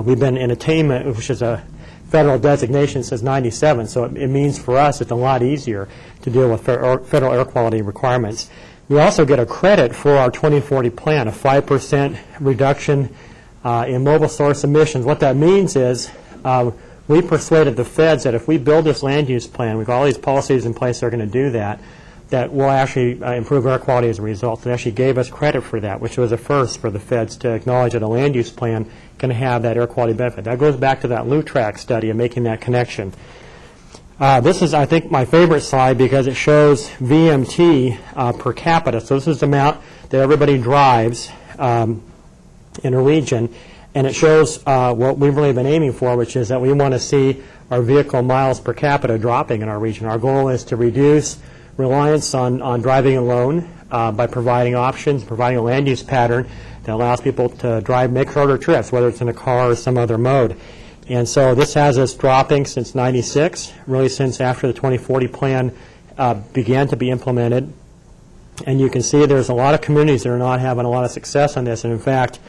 We've been in attainment, which is a federal designation since '97, so it means for us it's a lot easier to deal with federal air quality requirements. We also get a credit for our 2040 plan, a 5% reduction in mobile source emissions. What that means is we persuaded the feds that if we build this land use plan, we've got all these policies in place that are going to do that, that will actually improve air quality as a result. They actually gave us credit for that, which was a first for the feds to acknowledge that a land use plan can have that air quality benefit. That goes back to that LUTRAC study and making that connection. This is, I think, my favorite slide because it shows VMT per capita. So this is the amount that everybody drives in a region, and it shows what we've really been aiming for, which is that we want to see our vehicle miles per capita dropping in our region. Our goal is to reduce reliance on driving alone by providing options, providing a land use pattern that allows people to make shorter trips, whether it's in a car or some other mode. And so this has us dropping since '96, really since after the 2040 plan began to be implemented. And you can see there's a lot of communities that are not having a lot of success on this. And in fact,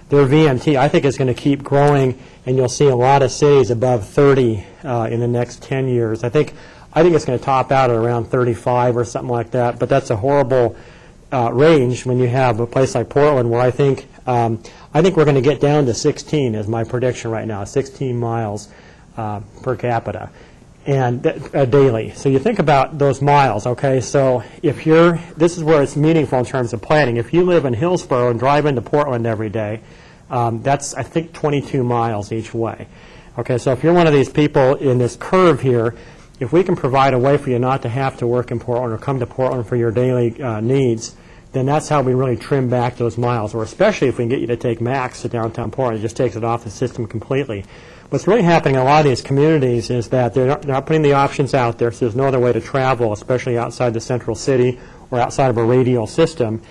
their VMT, I think, is going to keep growing, and you'll see a lot of cities above 30 in the next 10 years. I think it's going to top out at around 35 or something like that, but that's a horrible range when you have a place like Portland, where I think we're going to get down to 16 is my prediction right now, 16 miles per capita and daily. So you think about those miles, okay? So this is where it's meaningful in terms of planning. If you live in Hillsborough and drive into Portland every day, that's, I think, 22 miles each way. Okay, so if you're one of these people in this curve here, if we can provide a way for you not to have to work in Portland or come to Portland for your daily needs, then that's how we really trim back those miles, or especially if we can get you to take MAX to downtown Portland. It just takes it off the system completely. What's really happening in a lot of these communities is that they're not putting the options out there, so there's no other way to travel, especially outside the central city or outside of a radial system.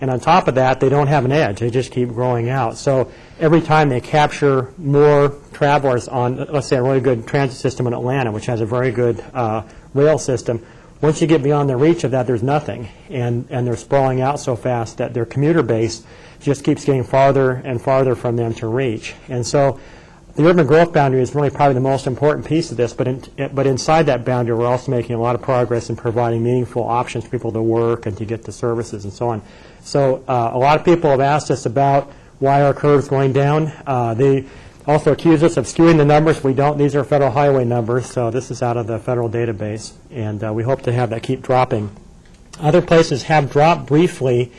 And on top of that, they don't have an edge. They just keep growing out. So every time they capture more travelers on, let's say, a really good transit system in Atlanta, which has a very good rail system, once you get beyond the reach of that, there's nothing. And they're sprawling out so fast that their commuter base just keeps getting farther and farther from them to reach. And so the urban growth boundary is really probably the most important piece of this, but inside that boundary, we're also making a lot of progress in providing meaningful options for people to work and to get to services and so on. So a lot of people have asked us about why our curve's going down. They also accuse us of skewing the numbers. We don't. These are federal highway numbers, so this is out of the federal database, and we hope to have that keep dropping. Other places have dropped briefly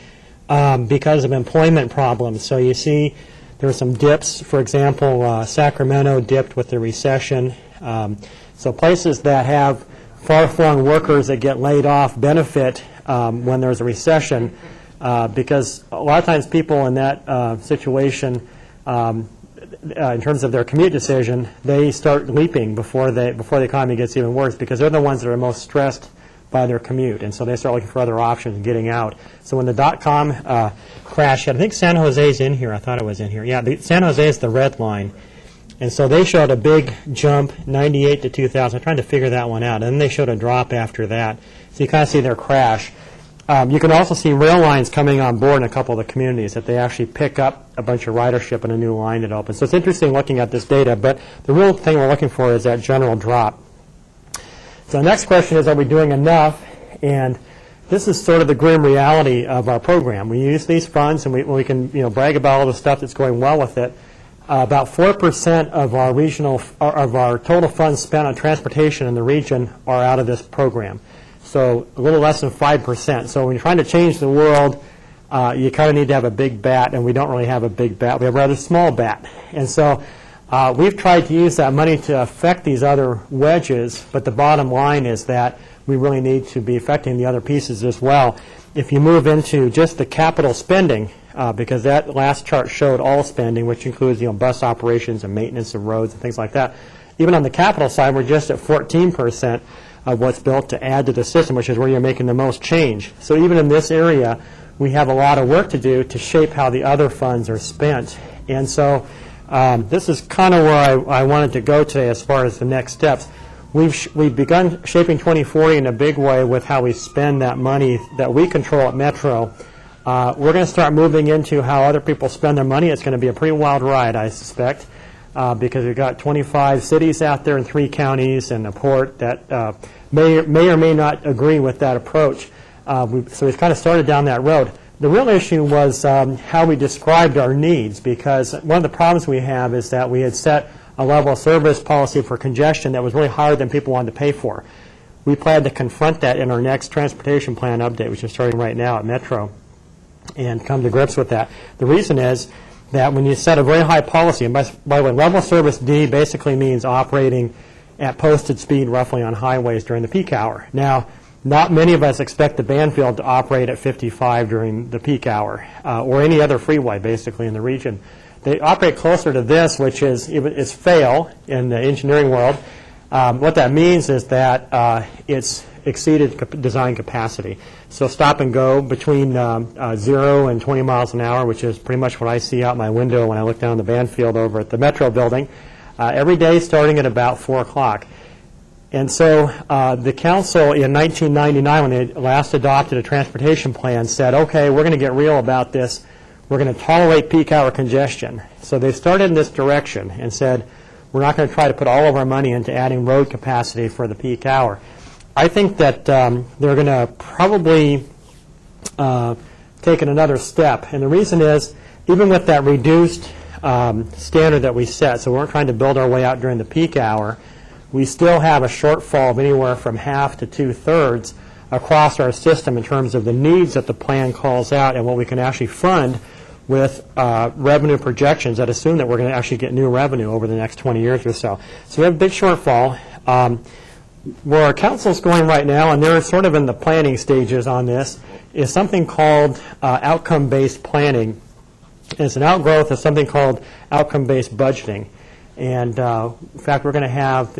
because of employment problems. So you see there are some dips. For example, Sacramento dipped with the recession. So places that have far-flung workers that get laid off benefit when there's a recession, because a lot of times people in that situation, in terms of their commute decision, they start leaping before the economy gets even worse, because they're the ones that are most stressed by their commute, and so they start looking for other options and getting out. So when the dot-com crash hit, I think San Jose's in here. I thought it was in here. Yeah, San Jose is the red line. And so they showed a big jump, 98 to 2000. I'm trying to figure that one out. And then they showed a drop after that. So you kind of see their crash. You can also see rail lines coming on board in a couple of the communities, that they actually pick up a bunch of ridership in a new line that opens. So it's interesting looking at this data, but the real thing we're looking for is that general drop. So the next question is, are we doing enough? And this is sort of the grim reality of our program. We use these funds, and we can brag about all the stuff that's going well with it. About 4% of our total funds spent on transportation in the region are out of this program. So a little less than 5%. So when you're trying to change the world, you kind of need to have a big bat, and we don't really have a big bat. We have a rather small bat. And so we've tried to use that money to affect these other wedges, but the bottom line is that we really need to be affecting the other pieces as well. If you move into just the capital spending, because that last chart showed all spending, which includes bus operations and maintenance of roads and things like that. Even on the capital side, we're just at 14% of what's built to add to the system, which is where you're making the most change. So even in this area, we have a lot of work to do to shape how the other funds are spent. And so this is kind of where I wanted to go today as far as the next steps. We've begun shaping 2040 in a big way with how we spend that money that we control at Metro. We're going to start moving into how other people spend their money. It's going to be a pretty wild ride, I suspect, because we've got 25 cities out there and 3 counties and a port that may or may not agree with that approach. So we've kind of started down that road. The real issue was how we described our needs, because one of the problems we have is that we had set a level of service policy for congestion that was really higher than people wanted to pay for. We plan to confront that in our next transportation plan update, which is starting right now at Metro, and come to grips with that. The reason is that when you set a very high policy, and by the way, level of service D basically means operating at posted speed roughly on highways during the peak hour. Now, not many of us expect the Banfield to operate at 55 during the peak hour, or any other freeway basically in the region. They operate closer to this, which is fail in the engineering world. What that means is that it's exceeded design capacity. So stop and go between 0 and 20 miles an hour, which is pretty much what I see out my window when I look down the Banfield over at the Metro building, every day starting at about 4 o'clock. And so the council in 1999, when they last adopted a transportation plan, said, okay, we're going to get real about this. We're going to tolerate peak hour congestion. So they started in this direction and said, we're not going to try to put all of our money into adding road capacity for the peak hour. I think that they're going to probably take it another step. And the reason is, even with that reduced standard that we set, so we weren't trying to build our way out during the peak hour, we still have a shortfall of anywhere from half to 2/3 across our system in terms of the needs that the plan calls out and what we can actually fund with revenue projections that assume that we're going to actually get new revenue over the next 20 years or so. So we have a big shortfall. Where our council's going right now, and they're sort of in the planning stages on this, is something called outcome-based planning. It's an outgrowth of something called outcome-based budgeting. And in fact, we're going to have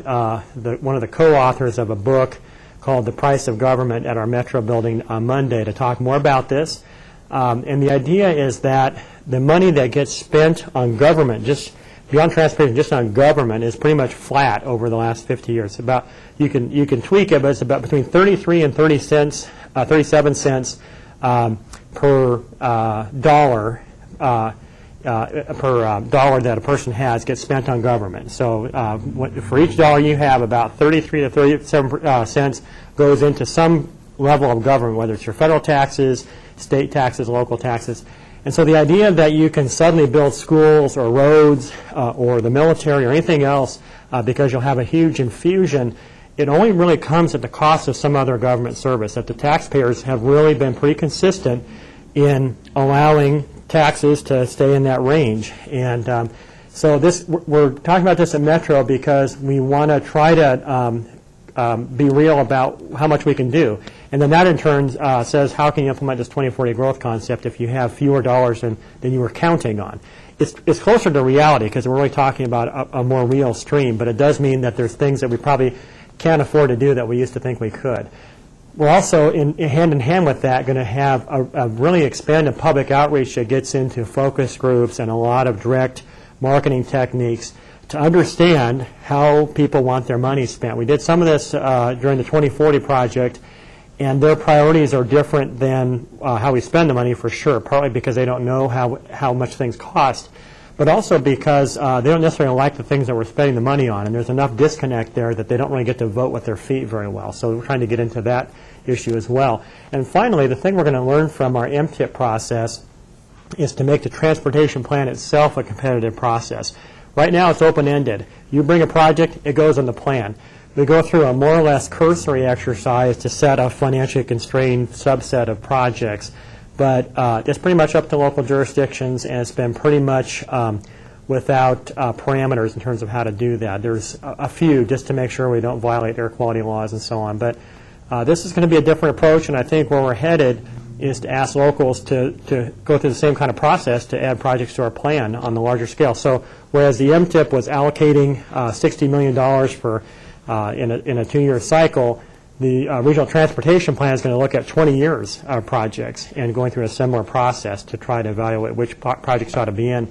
one of the co-authors of a book called The Price of Government at our Metro building on Monday to talk more about this. And the idea is that the money that gets spent on government, just beyond transportation, just on government, is pretty much flat over the last 50 years. It's about, you can tweak it, but it's about between 33 and 37 cents per dollar dollar that a person has gets spent on government. So for each dollar you have, about 33 to 37 cents goes into some level of government, whether it's your federal taxes, state taxes, local taxes. And so the idea that you can suddenly build schools or roads or the military or anything else because you'll have a huge infusion, it only really comes at the cost of some other government service, that the taxpayers have really been pretty consistent in allowing taxes to stay in that range. And so we're talking about this at Metro because we want to try to be real about how much we can do. And then that in turn says, how can you implement this 2040 growth concept if you have fewer dollars than you were counting on? It's closer to reality because we're really talking about a more real stream, but it does mean that there's things that we probably can't afford to do that we used to think we could. We're also, hand in hand with that, going to have a really expanded public outreach that gets into focus groups and a lot of direct marketing techniques to understand how people want their money spent. We did some of this during the 2040 project, and their priorities are different than how we spend the money for sure, partly because they don't know how much things cost, but also because they don't necessarily like the things that we're spending the money on, and there's enough disconnect there that they don't really get to vote with their feet very well. So we're trying to get into that issue as well. And finally, the thing we're going to learn from our MTIP process is to make the transportation plan itself a competitive process. Right now it's open-ended. You bring a project, it goes on the plan. We go through a more or less cursory exercise to set a financially constrained subset of projects. But it's pretty much up to local jurisdictions, and it's been pretty much without parameters in terms of how to do that. There's a few just to make sure we don't violate air quality laws and so on. But this is going to be a different approach, and I think where we're headed is to ask locals to go through the same kind of process to add projects to our plan on the larger scale. So whereas the MTIP was allocating $60 million for in a 2-year cycle, The regional transportation plan is going to look at 20 years of projects and going through a similar process to try to evaluate which projects ought to be in.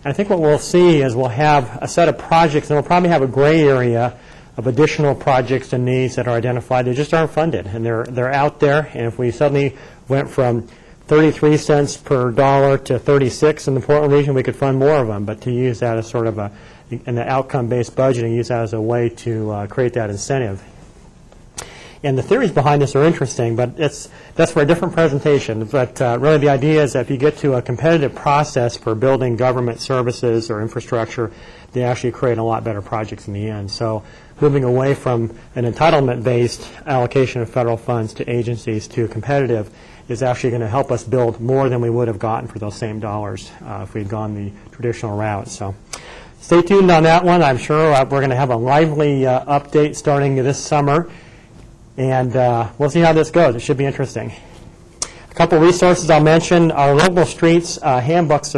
And I think what we'll see is we'll have a set of projects, and we'll probably have a gray area of additional projects and needs that are identified. They just aren't funded, and they're out there. And if we suddenly went from 33 cents per dollar to 36 in the Portland region, we could fund more of them. But to use that as sort of an outcome-based budgeting, use that as a way to create that incentive. And the theories behind this are interesting, but that's for a different presentation. But really the idea is that if you get to a competitive process for building government services or infrastructure, they actually create a lot better projects in the end. So moving away from an entitlement-based allocation of federal funds to agencies to competitive is actually going to help us build more than we would have gotten for those same dollars if we'd gone the traditional route. So stay tuned on that one. I'm sure we're going to have a lively update starting this summer. And we'll see how this goes. It should be interesting. A couple resources I'll mention. Our local streets handbooks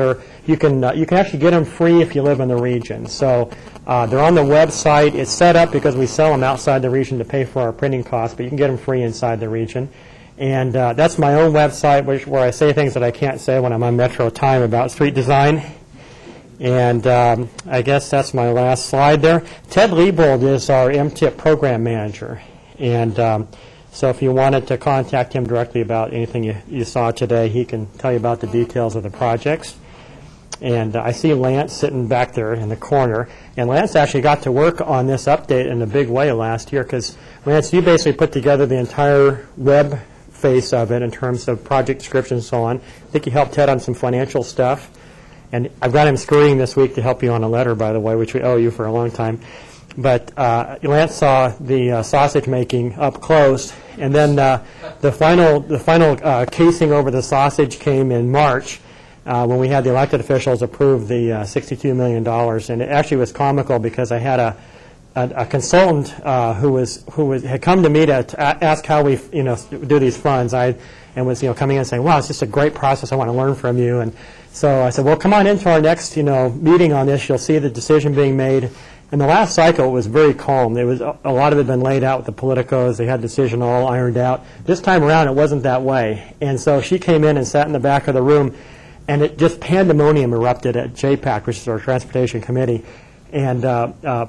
you can actually get them free if you live in the region. So they're on the website. It's set up because we sell them outside the region to pay for our printing costs, but you can get them free inside the region. And that's my own website, where I say things that I can't say when I'm on Metro Time about street design. And I guess that's my last slide there. Ted Liebold is our MTIP program manager. And so if you wanted to contact him directly about anything you saw today, he can tell you about the details of the projects. And I see Lance sitting back there in the corner. And Lance actually got to work on this update in a big way last year because, Lance, you basically put together the entire web face of it in terms of project description and so on. I think you helped Ted on some financial stuff. And I've got him scurrying this week to help you on a letter, by the way, which we owe you for a long time. But Lance saw the sausage making up close, and then the final casing over the sausage came in March when we had the elected officials approve the $62 million. And it actually was comical because I had a consultant who had come to me to ask how we do these funds. And was coming in and saying, "Wow, it's just a great process. I want to learn from you." And so I said, "Well, come on into our next meeting on this. You'll see the decision being made." In the last cycle, it was very calm. There was a lot of it had been laid out with the politicos. They had the decision all ironed out. This time around, it wasn't that way. And so she came in and sat in the back of the room, and it just pandemonium erupted at JPAC, which is our transportation committee. And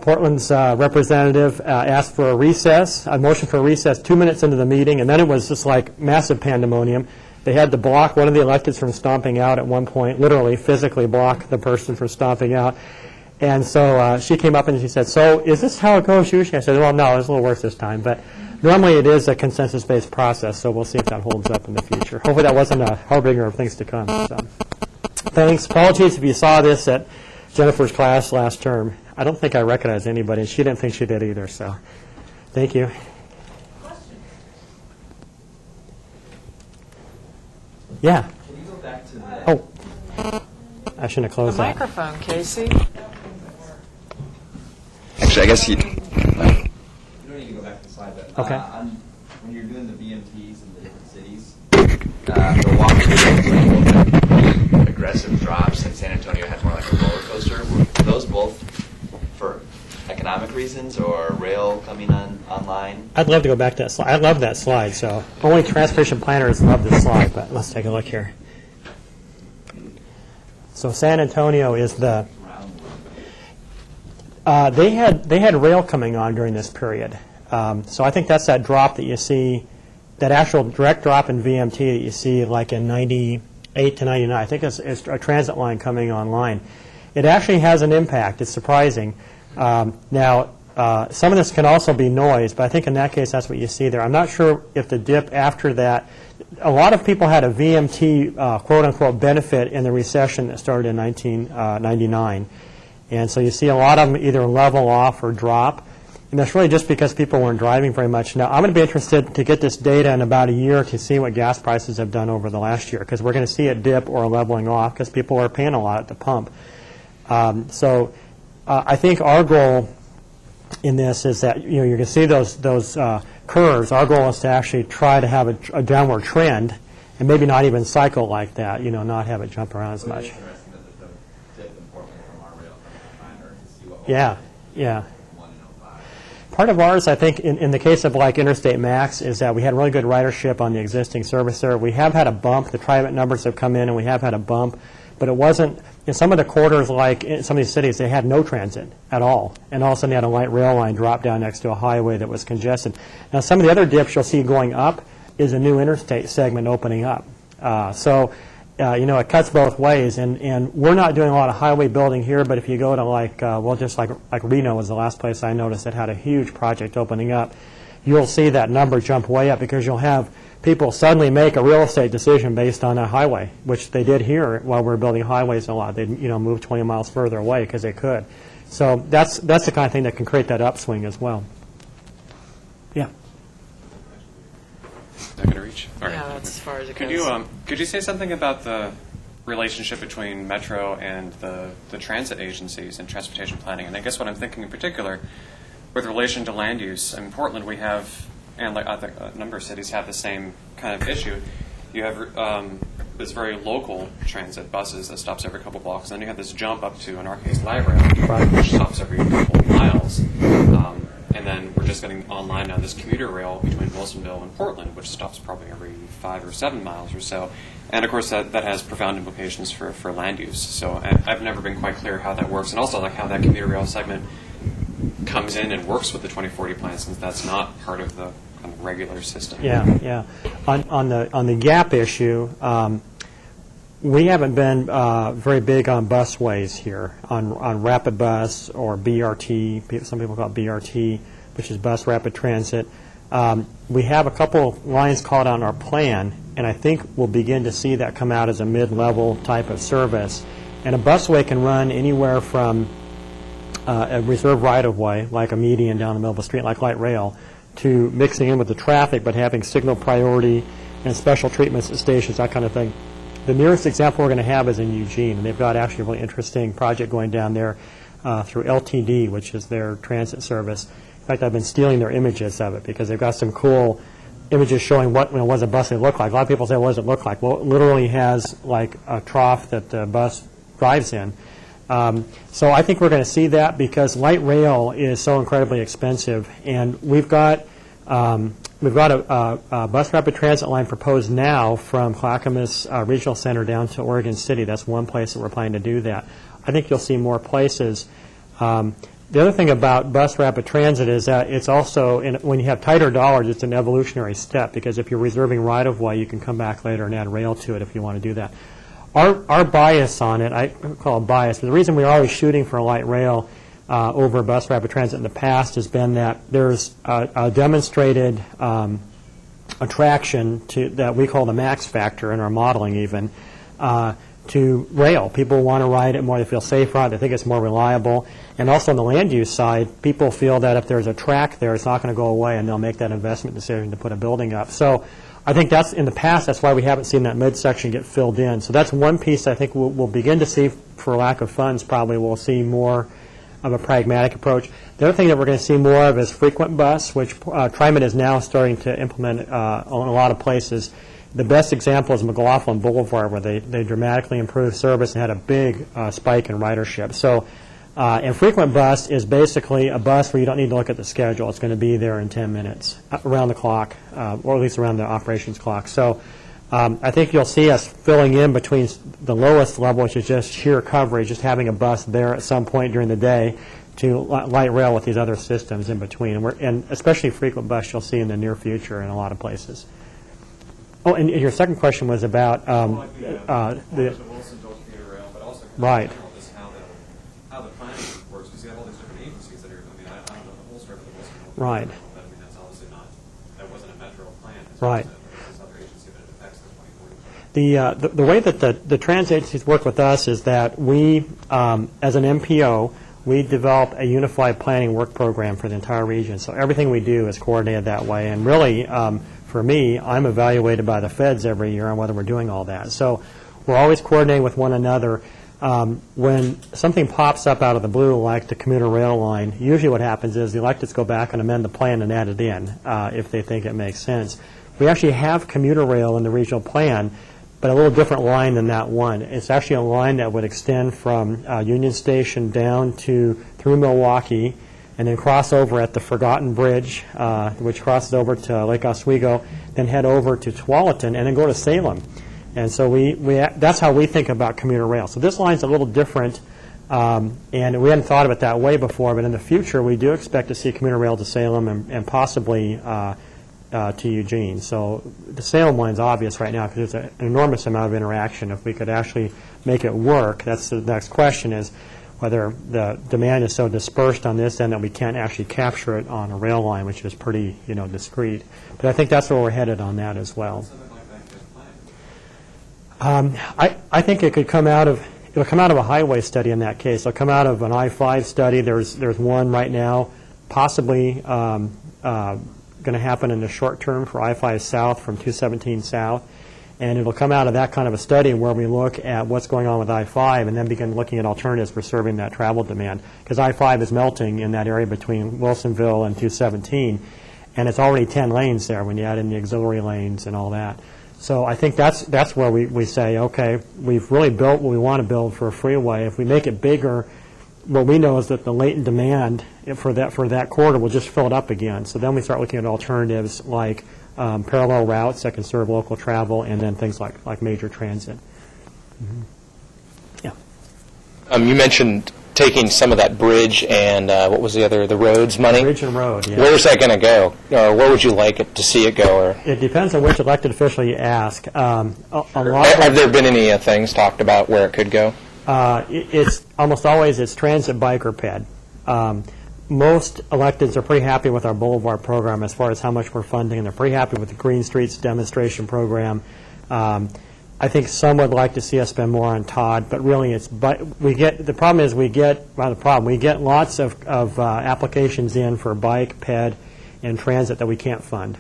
Portland's representative asked for a motion for a recess 2 minutes into the meeting, and then it was just like massive pandemonium. They had to block one of the electeds from stomping out at one point, literally physically block the person from stomping out. And so she came up and she said, "So is this how it goes usually?" I said, "Well, no, it's a little worse this time. But normally it is a consensus-based process, so we'll see if that holds up in the future." Hopefully that wasn't a harbinger of things to come. So, thanks. Apologies if you saw this at Jennifer's class last term. I don't think I recognized anybody, and she didn't think she did either. So thank you. Questions? Yeah. Can you go back to the... Oh, I shouldn't have The closed that. microphone, Casey. Actually, I guess you don't need to go back to the slide, but Okay. When you're doing the BMTs in the different cities, the walk through aggressive drops, and San Antonio had more like a roller coaster. Were those both for economic reasons or rail coming online? I'd love to go back to that slide. I love that slide. So only transportation planners love this slide, but let's take a look here. So San Antonio is the... They had rail coming on during this period. So I think that's that drop that you see, that actual direct drop in VMT that you see like in 98 to 99. I think it's a transit line coming online. It actually has an impact. It's surprising. Now, some of this can also be noise, but I think in that case that's what you see there. I'm not sure if the dip after that, a lot of people had a VMT quote-unquote benefit in the recession that started in 1999. And so you see a lot of them either level off or drop. And that's really just because people weren't driving very much. Now, I'm going to be interested to get this data in about a year to see what gas prices have done over the last year, because we're going to see it dip or leveling off because people are paying a lot at the pump. So I think our goal in this is that you're going to see those curves. Our goal is to actually try to have a downward trend and maybe not even cycle like that, not have it jump around as much. Yeah. Part of ours, I think, in the case of like Interstate Max, is that we had really good ridership on the existing service there. We have had a bump. The TriMet numbers have come in, and we have had a bump. But it wasn't, in some of the quarters, like in some of these cities, they had no transit at all. And all of a sudden, they had a light rail line drop down next to a highway that was congested. Now, some of the other dips you'll see going up is a new interstate segment opening up. It cuts both ways. And we're not doing a lot of highway building here, but if you go to just like Reno was the last place I noticed that had a huge project opening up, you'll see that number jump way up because you'll have people suddenly make a real estate decision based on a highway, which they did here while we were building highways a lot. They moved 20 miles further away because they could. So that's the kind of thing that can create that upswing as well. Yeah. Not going to reach? All right. Yeah, that's as far as it goes. Could you say something about the relationship between Metro and the transit agencies and transportation planning? And I guess what I'm thinking in particular with relation to land use. In Portland, we have, and like I think a number of cities have the same kind of issue. You have this very local transit, buses that stops every couple blocks. And then you have this jump up to, in our case, light rail, which stops every couple miles. And then we're just getting online now this commuter rail between Wilsonville and Portland, which stops probably every 5 or 7 miles or so. And of course, that has profound implications for land use. So I've never been quite clear how that works, and also like how that commuter rail segment comes in and works with the 2040 plan, since that's not part of the kind of regular system. Yeah. On the gap issue, we haven't been very big on busways here, on rapid bus or BRT. Some people call it BRT, which is bus rapid transit. We have a couple lines called on our plan, and I think we'll begin to see that come out as a mid-level type of service. And a busway can run anywhere from a reserved right-of-way, like a median down the middle of the street, like light rail, to mixing in with the traffic, but having signal priority and special treatments at stations, that kind of thing. The nearest example we're going to have is in Eugene, and they've got actually a really interesting project going down there through LTD, which is their transit service. In fact, I've been stealing their images of it because they've got some cool images showing what does a bus look like. A lot of people say, what does it look like? Well, it literally has like a trough that the bus drives in. So I think we're going to see that because light rail is so incredibly expensive, and we've got a bus rapid transit line proposed now from Clackamas Regional Center down to Oregon City. That's one place that we're planning to do that. I think you'll see more places. The other thing about bus rapid transit is that it's also, when you have tighter dollars, it's an evolutionary step because if you're reserving right-of-way, you can come back later and add rail to it if you want to do that. Our bias on it, I call it bias, but the reason we're always shooting for light rail over bus rapid transit in the past has been that there's a demonstrated attraction that we call the max factor in our modeling even to rail. People want to ride it more. They feel safer on it. They think it's more reliable. And also on the land use side, people feel that if there's a track there, it's not going to go away, and they'll make that investment decision to put a building up. So I think that's, in the past, that's why we haven't seen that midsection get filled in. So that's one piece I think we'll begin to see, for lack of funds probably, we'll see more of a pragmatic approach. The other thing that we're going to see more of is frequent bus, which TriMet is now starting to implement on a lot of places. The best example is McLaughlin Boulevard, where they dramatically improved service and had a big spike in ridership. So, and frequent bus is basically a bus where you don't need to look at the schedule. It's going to be there in 10 minutes, around the clock, or at least around the operations clock. So I think you'll see us filling in between the lowest level, which is just sheer coverage, just having a bus there at some point during the day, to light rail with these other systems in between. And especially frequent bus you'll see in the near future in a lot of places. Oh, and your second question was about the Wilson commuter rail, but also right. How the planning works, because you have all these different agencies that are, I don't know the whole story of the Wilson right. but that's obviously not, that wasn't a metro plan. Right. This other agency that it affects the 2040 plan. The way that the transit agencies work with us is that we, as an MPO, we develop a unified planning work program for the entire region. So everything we do is coordinated that way. And really, for me, I'm evaluated by the feds every year on whether we're doing all that. So we're always coordinating with one another. When something pops up out of the blue, like the commuter rail line, usually what happens is the electeds go back and amend the plan and add it in if they think it makes sense. We actually have commuter rail in the regional plan, but a little different line than that one. It's actually a line that would extend from Union Station down through Milwaukee, and then cross over at the Forgotten Bridge, which crosses over to Lake Oswego, then head over to Tualatin, and then go to Salem. And so that's how we think about commuter rail. So this line's a little different, and we hadn't thought of it that way before, but in the future we do expect to see commuter rail to Salem and possibly to Eugene. So the Salem line's obvious right now because there's an enormous amount of interaction. If we could actually make it work, that's the next question, is whether the demand is so dispersed on this end that we can't actually capture it on a rail line, which is pretty, discrete. But I think that's where we're headed on that as well. I think it could come out of a highway study in that case. It'll come out of an I-5 study. There's one right now, possibly going to happen in the short term for I-5 South from 217 South. And it'll come out of that kind of a study where we look at what's going on with I-5 and then begin looking at alternatives for serving that travel demand. Because I-5 is melting in that area between Wilsonville and 217, and it's already 10 lanes there when you add in the auxiliary lanes and all that. So I think that's where we say, okay, we've really built what we want to build for a freeway. If we make it bigger, what we know is that the latent demand for that corridor will just fill it up again. So then we start looking at alternatives like parallel routes that can serve local travel, and then things like major transit. Mm-hmm. Yeah. You mentioned taking some of that bridge and what was the other, the roads money? Bridge and road, yeah. Where's that going to go? Or where would you like it to see it go? Or it depends on which elected official you ask. Have there been any things talked about where it could go? It's almost always it's transit, bike, or ped. Most electeds are pretty happy with our Boulevard program as far as how much we're funding, and they're pretty happy with the Green Streets demonstration program. I think some would like to see us spend more on Todd, but really we get lots of applications in for bike, ped, and transit that we can't fund.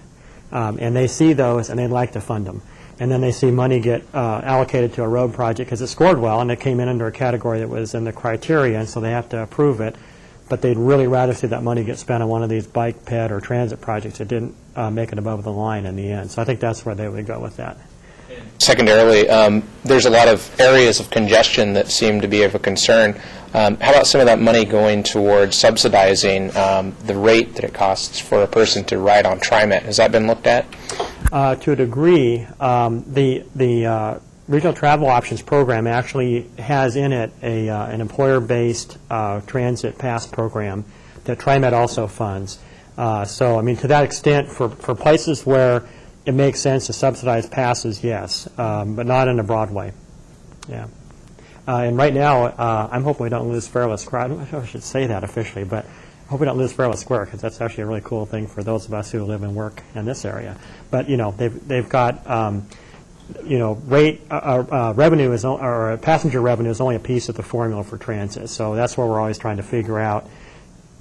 And they see those and they'd like to fund them. And then they see money get allocated to a road project because it scored well and it came in under a category that was in the criteria, and so they have to approve it. But they'd really rather see that money get spent on one of these bike, ped, or transit projects that didn't make it above the line in the end. So I think that's where they would go with that. Secondarily, there's a lot of areas of congestion that seem to be of a concern. How about some of that money going towards subsidizing the rate that it costs for a person to ride on TriMet? Has that been looked at? To a degree, the Regional Travel Options Program actually has in it an employer-based transit pass program that TriMet also funds. So, I mean, to that extent, for places where it makes sense to subsidize passes, yes, but not in a broad way. Yeah. And right now, I'm hoping we don't lose Fairless Square. I don't know if I should say that officially, but I hope we don't lose Fairless Square because that's actually a really cool thing for those of us who live and work in this area. But, they've got revenue is, or passenger revenue is only a piece of the formula for transit. So that's where we're always trying to figure out,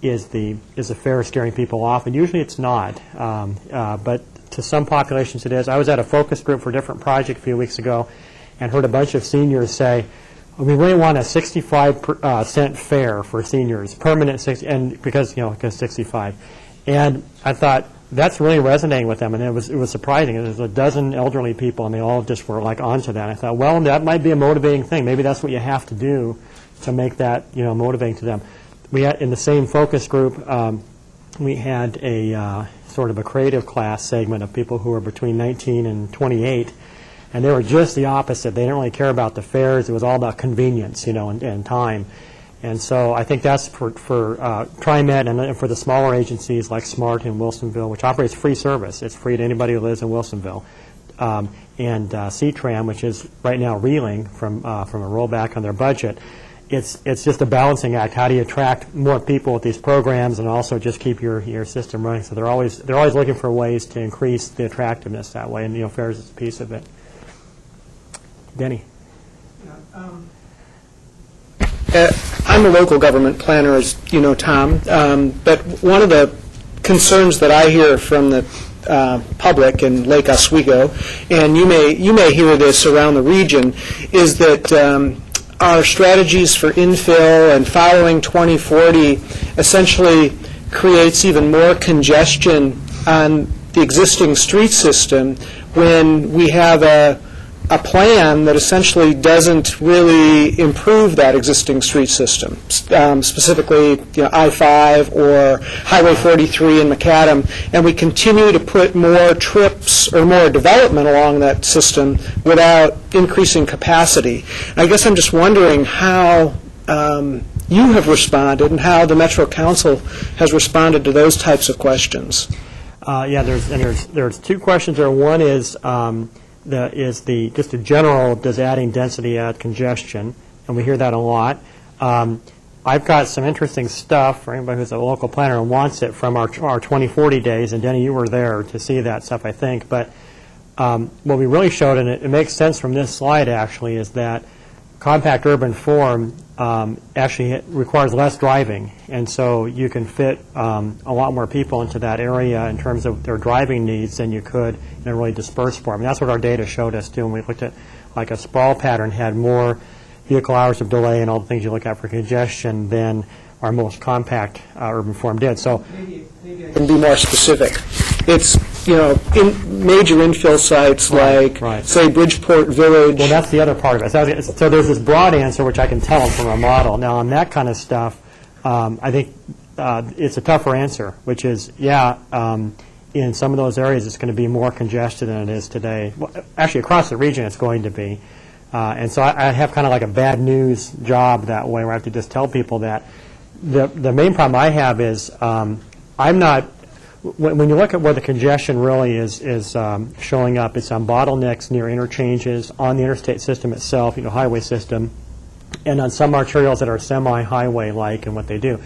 is the fare scaring people off? And usually it's not. But to some populations it is. I was at a focus group for a different project a few weeks ago and heard a bunch of seniors say, we really want a 65 cent fare for seniors, permanent 60, and because 65. And I thought, that's really resonating with them, and it was surprising. There was a dozen elderly people, and they all just were like onto that. I thought, well, that might be a motivating thing. Maybe that's what you have to do to make that motivating to them. We had in the same focus group, we had a sort of a creative class segment of people who were between 19 and 28, and they were just the opposite. They didn't really care about the fares. It was all about convenience, and time. And so I think that's for TriMet and for the smaller agencies like SMART in Wilsonville, which operates free service. It's free to anybody who lives in Wilsonville. And CTRAM, which is right now reeling from a rollback on their budget. It's just a balancing act. How do you attract more people with these programs and also just keep your system running? So they're always looking for ways to increase the attractiveness that way, and fares is a piece of it. Denny. I'm a local government planner, as you know, Tom, but one of the concerns that I hear from the public in Lake Oswego, and you may hear this around the region, is that our strategies for infill and following 2040 essentially creates even more congestion on the existing street system when we have a a plan that essentially doesn't really improve that existing street system, specifically I-5 or Highway 43 in McAdam, and we continue to put more trips or more development along that system without increasing capacity. I guess I'm just wondering how you have responded and how the Metro Council has responded to those types of questions. There's two questions there. One is just a general, does adding density add congestion? And we hear that a lot. I've got some interesting stuff for anybody who's a local planner and wants it from our 2040 days, and Denny, you were there to see that stuff, I think. But what we really showed, and it makes sense from this slide actually, is that compact urban form actually requires less driving, and so you can fit a lot more people into that area in terms of their driving needs than you could in a really dispersed form. And that's what our data showed us too. When we looked at like a sprawl pattern, had more vehicle hours of delay and all the things you look at for congestion than our most compact urban form did. So maybe I can be more specific. It's in major infill sites like, say, Bridgeport Village. Well, that's the other part of it. So there's this broad answer, which I can tell them from our model. Now, on that kind of stuff, I think it's a tougher answer, which is, in some of those areas, it's going to be more congested than it is today. Well, actually, across the region, it's going to be. And so I have kind of like a bad news job that way, where I have to just tell people that. The main problem I have is I'm not. When you look at where the congestion really is showing up, it's on bottlenecks near interchanges, on the interstate system itself, highway system, and on some arterials that are semi-highway-like in what they do.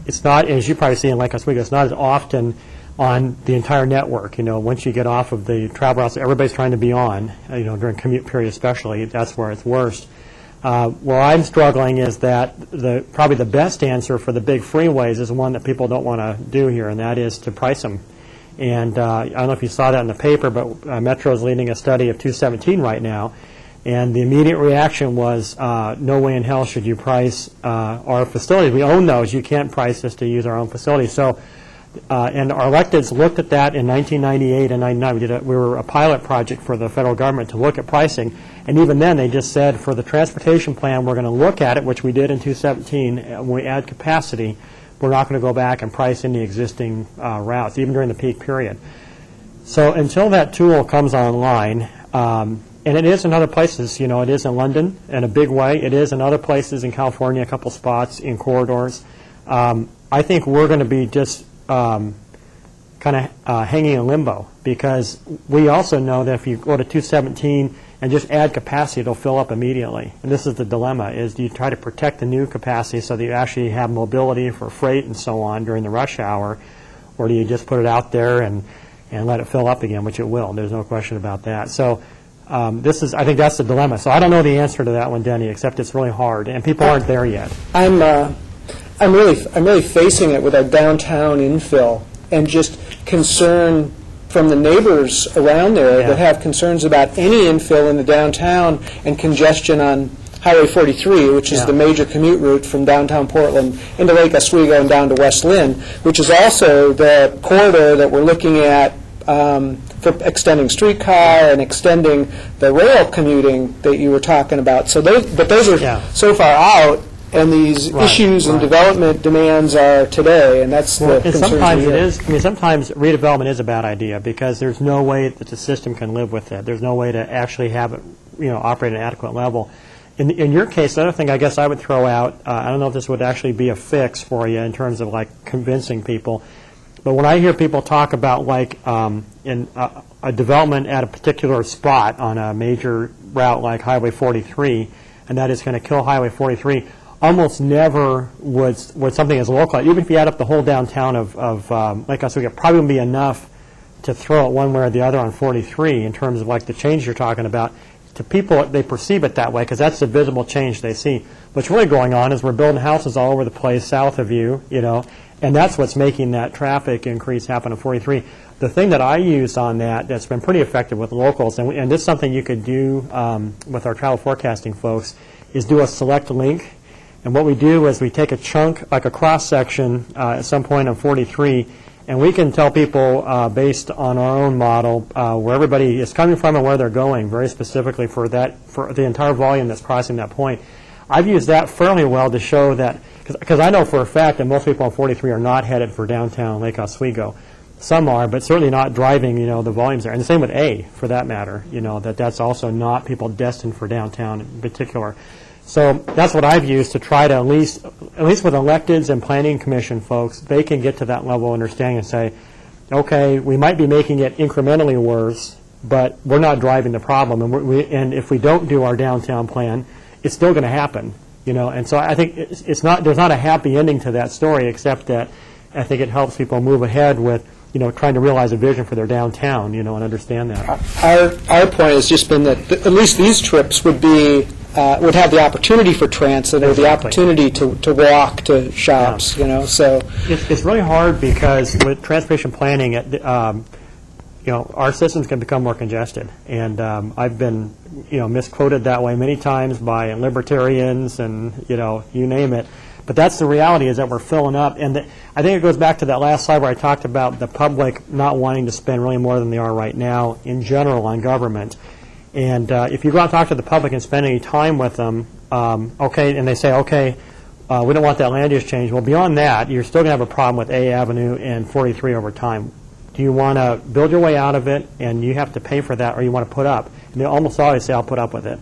It's not, as you probably see in Lake Oswego, it's not as often on the entire network. Once you get off of the travel routes everybody's trying to be on, during commute period especially, that's where it's worst. Where I'm struggling is that probably the best answer for the big freeways is one that people don't want to do here, and that is to price them. And I don't know if you saw that in the paper, but Metro is leading a study of 217 right now, and the immediate reaction was, no way in hell should you price our facilities. We own those. You can't price us to use our own facilities. So, and our electeds looked at that in 1998 and 99. We were a pilot project for the federal government to look at pricing. And even then, they just said, for the transportation plan, we're going to look at it, which we did in 2017. When we add capacity, we're not going to go back and price in the existing routes, even during the peak period. So until that tool comes online, and it is in other places, it is in London in a big way. It is in other places in California, a couple spots in corridors. I think we're going to be just kind of hanging in limbo, because we also know that if you go to 217 and just add capacity, it'll fill up immediately. And this is the dilemma, is do you try to protect the new capacity so that you actually have mobility for freight and so on during the rush hour, or do you just put it out there and let it fill up again, which it will. There's no question about that. So I think that's the dilemma. So I don't know the answer to that one, Denny, except it's really hard, and people aren't there yet. I'm really facing it with our downtown infill, and just concern from the neighbors around there that have concerns about any infill in the downtown and congestion on Highway 43, which is the major commute route from downtown Portland into Lake Oswego and down to West Lynn, which is also the corridor that we're looking at for extending streetcar and extending the rail commuting that you were talking about. So those are so far out, and these issues and development demands are today, and that's the concern. Sometimes it is. Sometimes redevelopment is a bad idea, because there's no way that the system can live with it. There's no way to actually have it, operate at an adequate level. In your case, the other thing I guess I would throw out, I don't know if this would actually be a fix for you in terms of like convincing people, but when I hear people talk about like in a development at a particular spot on a major route like Highway 43, and that is going to kill Highway 43. Almost never would something as local, even if you add up the whole downtown of Lake Oswego, it probably wouldn't be enough to throw it one way or the other on 43 in terms of like the change you're talking about. To people, they perceive it that way because that's the visible change they see. What's really going on is we're building houses all over the place south of you, and that's what's making that traffic increase happen on 43. The thing that I used on that's been pretty effective with locals, and this is something you could do with our travel forecasting folks, is do a select link. And what we do is we take a chunk, like a cross-section at some point on 43, And we can tell people, based on our own model, where everybody is coming from and where they're going, very specifically for the entire volume that's crossing that point. I've used that fairly well to show that, because I know for a fact that most people on 43 are not headed for downtown Lake Oswego. Some are, but certainly not driving, the volumes there. And the same with A, for that matter, that's also not people destined for downtown in particular. So that's what I've used to try to, at least with electeds and planning commission folks, they can get to that level of understanding and say, okay, we might be making it incrementally worse, but we're not driving the problem. And if we don't do our downtown plan, it's still going to happen, And so I think there's not a happy ending to that story, except that I think it helps people move ahead with, trying to realize a vision for their downtown, and understand that. Our point has just been that at least these trips would have the opportunity for transit or the opportunity to walk to shops, so. It's really hard because with transportation planning, our systems can become more congested. And I've been, misquoted that way many times by libertarians and, you name it. But that's the reality, is that we're filling up. And I think it goes back to that last slide where I talked about the public not wanting to spend really more than they are right now in general on government. And if you go out and talk to the public and spend any time with them, okay, and they say, okay, we don't want that land use change. Well, beyond that, you're still going to have a problem with A Avenue and 43 over time. Do you want to build your way out of it, and you have to pay for that, or you want to put up? And they almost always say, I'll put up with it.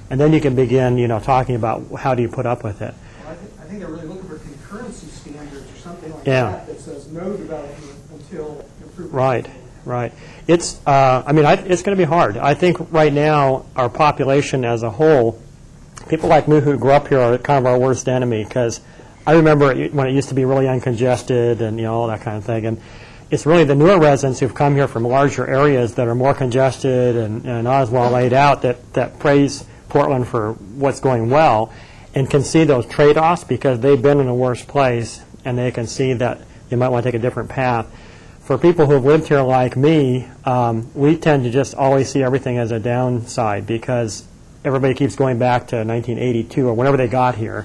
And then you can begin, talking about how do you put up with it. Well, I think they're really looking for concurrency standards or something like Yeah. that says no development until improvement. Right. It's, it's going to be hard. I think right now our population as a whole, people like me who grew up here are kind of our worst enemy, because I remember when it used to be really uncongested and, all that kind of thing. And it's really the newer residents who've come here from larger areas that are more congested and not as well laid out that praise Portland for what's going well and can see those trade-offs because they've been in a worse place and they can see that you might want to take a different path. For people who have lived here like me, we tend to just always see everything as a downside because everybody keeps going back to 1982 or whenever they got here.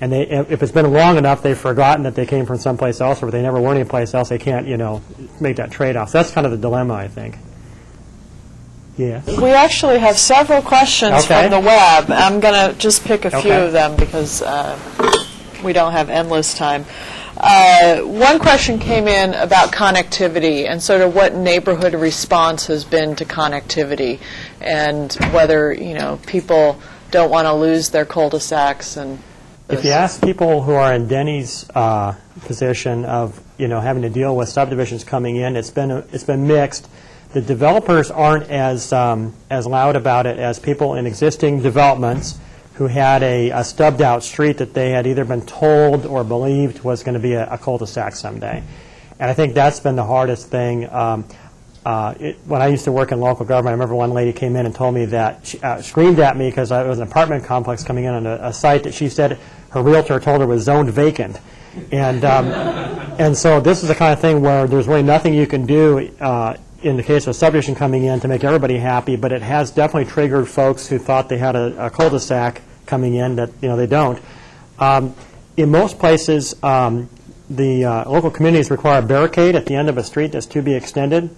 And if it's been long enough, they've forgotten that they came from someplace else, or if they never were anyplace else, they can't, make that trade-off. So that's kind of the dilemma, I think. Yeah. We actually have several questions Okay. from the web. I'm going to just pick a few Okay. of them because we don't have endless time. One question came in about connectivity and sort of what neighborhood response has been to connectivity and whether, people don't want to lose their cul-de-sacs and If you ask people who are in Denny's position of having to deal with subdivisions coming in, it's been mixed. The developers aren't as loud about it as people in existing developments who had a stubbed out street that they had either been told or believed was going to be a cul-de-sac someday. And I think that's been the hardest thing. When I used to work in local government, I remember one lady came in and told me that, she screamed at me because it was an apartment complex coming in on a site that she said her realtor told her was zoned vacant. And so this is the kind of thing where there's really nothing you can do in the case of a subdivision coming in to make everybody happy, but it has definitely triggered folks who thought they had a cul-de-sac coming in that they don't. In most places, the local communities require a barricade at the end of a street that's to be extended.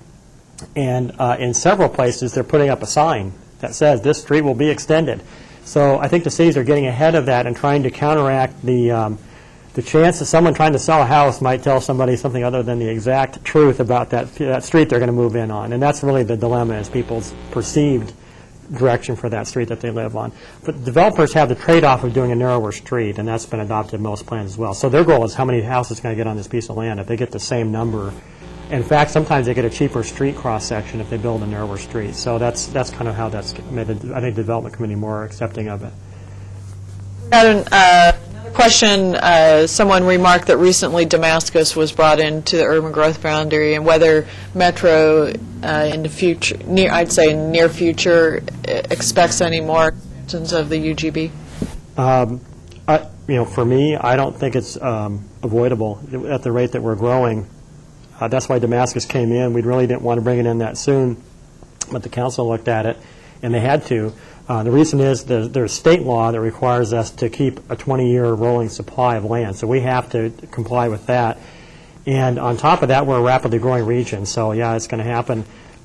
And in several places, they're putting up a sign that says this street will be extended. So I think the cities are getting ahead of that and trying to counteract the chance that someone trying to sell a house might tell somebody something other than the exact truth about that street they're going to move in on. And that's really the dilemma, is people's perceived direction for that street that they live on. But developers have the trade-off of doing a narrower street, and that's been adopted in most plans as well. So their goal is how many houses can I get on this piece of land. If they get the same number, in fact, sometimes they get a cheaper street cross-section if they build a narrower street. So that's kind of how that's made, I think, the development committee more accepting of it. Got another question. Someone remarked that recently Damascus was brought into the urban growth boundary, and whether Metro in the future, I'd say near future, expects any more expansions of the UGB. For me, I don't think it's avoidable at the rate that we're growing. That's why Damascus came in. We really didn't want to bring it in that soon, but the council looked at it, and they had to. The reason is there's state law that requires us to keep a 20-year rolling supply of land, so we have to comply with that. And on top of that, we're a rapidly growing region, so yeah, it's going to happen.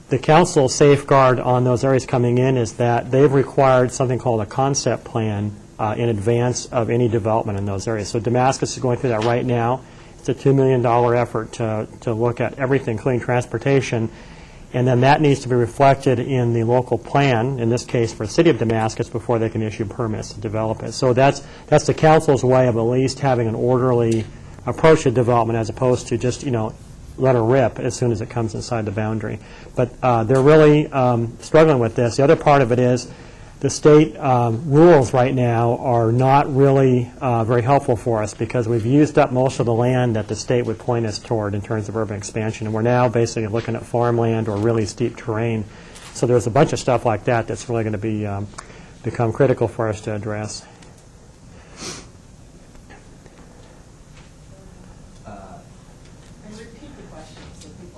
The council's safeguard on those areas coming in is that they've required something called a concept plan in advance of any development in those areas. So Damascus is going through that right now. It's a $2 million effort to look at everything, including transportation, and then that needs to be reflected in the local plan, in this case for the city of Damascus, before they can issue permits to develop it. So that's the council's way of at least having an orderly approach to development as opposed to just, let her rip as soon as it comes inside the boundary. But they're really struggling with this. The other part of it is the state rules right now are not really very helpful for us because we've used up most of the land that the state would point us toward in terms of urban expansion. And we're now basically looking at farmland or really steep terrain. So there's a bunch of stuff like that that's really going to be become critical for us to address.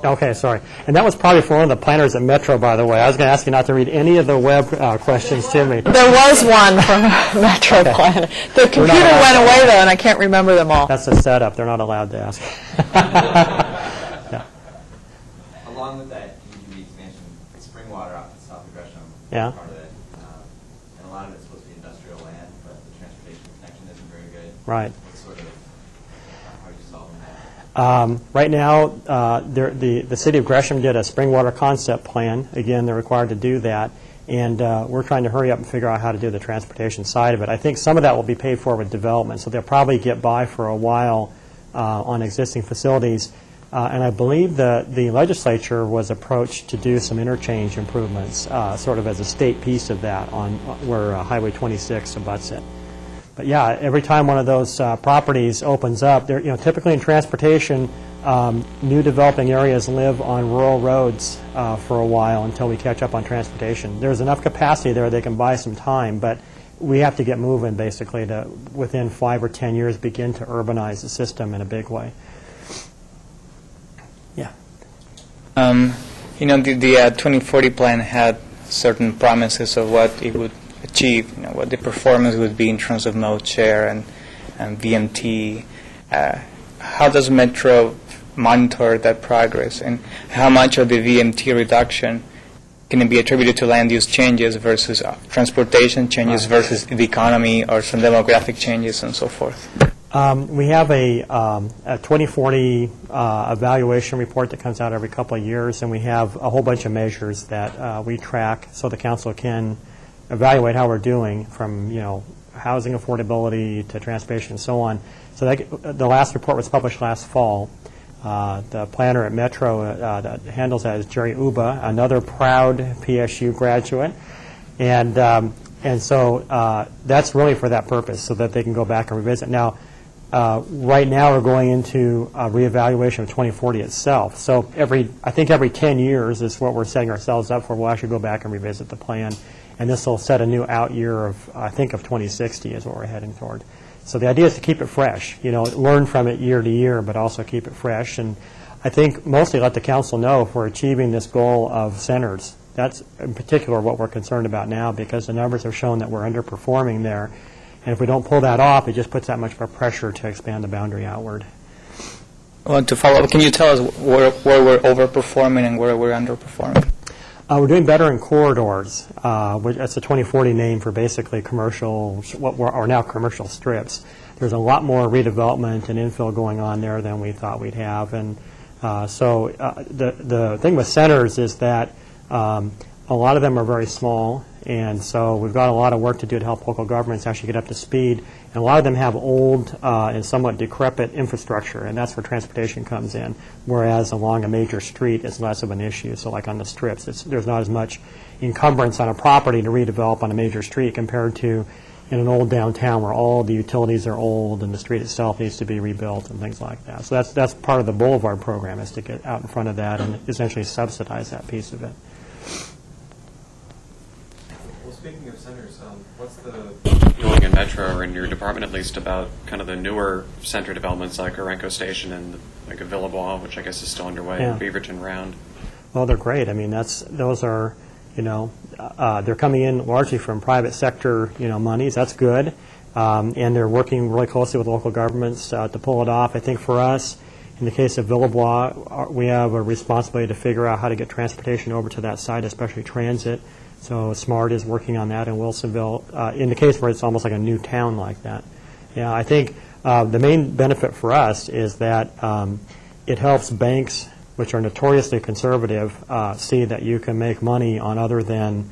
Okay, sorry. And that was probably for one of the planners at Metro, by the way. I was going to ask you not to read any of the web questions to me. There was one from Metro Planner. The computer went away, though, and I can't remember them all. That's a setup. They're not allowed to ask. Yeah. Along with that UGB expansion, spring water off the South of Gresham Yeah. is part of it. And a lot of it's supposed to be industrial land, but the transportation connection isn't very good. Right. What sort of, how are you solving that? Right now, the city of Gresham did a spring water concept plan. Again, they're required to do that. And we're trying to hurry up and figure out how to do the transportation side of it. I think some of that will be paid for with development, so they'll probably get by for a while on existing facilities. And I believe the legislature was approached to do some interchange improvements, sort of as a state piece of that on where Highway 26 abuts it. But yeah, every time one of those properties opens up, typically in transportation, new developing areas live on rural roads for a while until we catch up on transportation. There's enough capacity there they can buy some time, but we have to get moving basically to, within 5 or 10 years, begin to urbanize the system in a big way. Yeah. The 2040 plan had certain promises of what it would achieve, what the performance would be in terms of mode share and VMT. How does Metro monitor that progress, and how much of the VMT reduction can be attributed to land use changes versus transportation changes versus the economy or some demographic changes and so forth? We have a 2040 evaluation report that comes out every couple of years, and we have a whole bunch of measures that we track so the council can evaluate how we're doing from, housing affordability to transportation and so on. So the last report was published last fall. The planner at Metro that handles that is Jerry Uba, another proud PSU graduate. And so that's really for that purpose, so that they can go back and revisit. Now, right now we're going into a reevaluation of 2040 itself. So I think every 10 years is what we're setting ourselves up for. We'll actually go back and revisit the plan. And this will set a new out year of, I think, of 2060 is what we're heading toward. So the idea is to keep it fresh, learn from it year to year, but also keep it fresh. And I think mostly let the council know if we're achieving this goal of centers. That's in particular what we're concerned about now, because the numbers have shown that we're underperforming there. And if we don't pull that off, it just puts that much more pressure to expand the boundary outward. Well, to follow up, can you tell us where we're overperforming and where we're underperforming? We're doing better in corridors. That's a 2040 name for basically commercial, what are now commercial strips. There's a lot more redevelopment and infill going on there than we thought we'd have. And so the thing with centers is that a lot of them are very small, and so we've got a lot of work to do to help local governments actually get up to speed. And a lot of them have old and somewhat decrepit infrastructure, and that's where transportation comes in, whereas along a major street it's less of an issue. So like on the strips, there's not as much encumbrance on a property to redevelop on a major street compared to in an old downtown where all the utilities are old and the street itself needs to be rebuilt and things like that. So that's part of the Boulevard program, is to get out in front of that and essentially subsidize that piece of it. Speaking of centers, what's the feeling in Metro, or in your department at least, about kind of the newer center developments like Orenco Station and like a Villebois, which I guess is still underway, Yeah. and Beaverton Round? Well, they're great. I mean, those are, they're coming in largely from private sector, monies. That's good. And they're working really closely with local governments to pull it off. I think for us, In the case of Villebois, we have a responsibility to figure out how to get transportation over to that site, especially transit. So SMART is working on that in Wilsonville, in the case where it's almost like a new town like that. Yeah, I think the main benefit for us is that it helps banks, which are notoriously conservative, see that you can make money on other than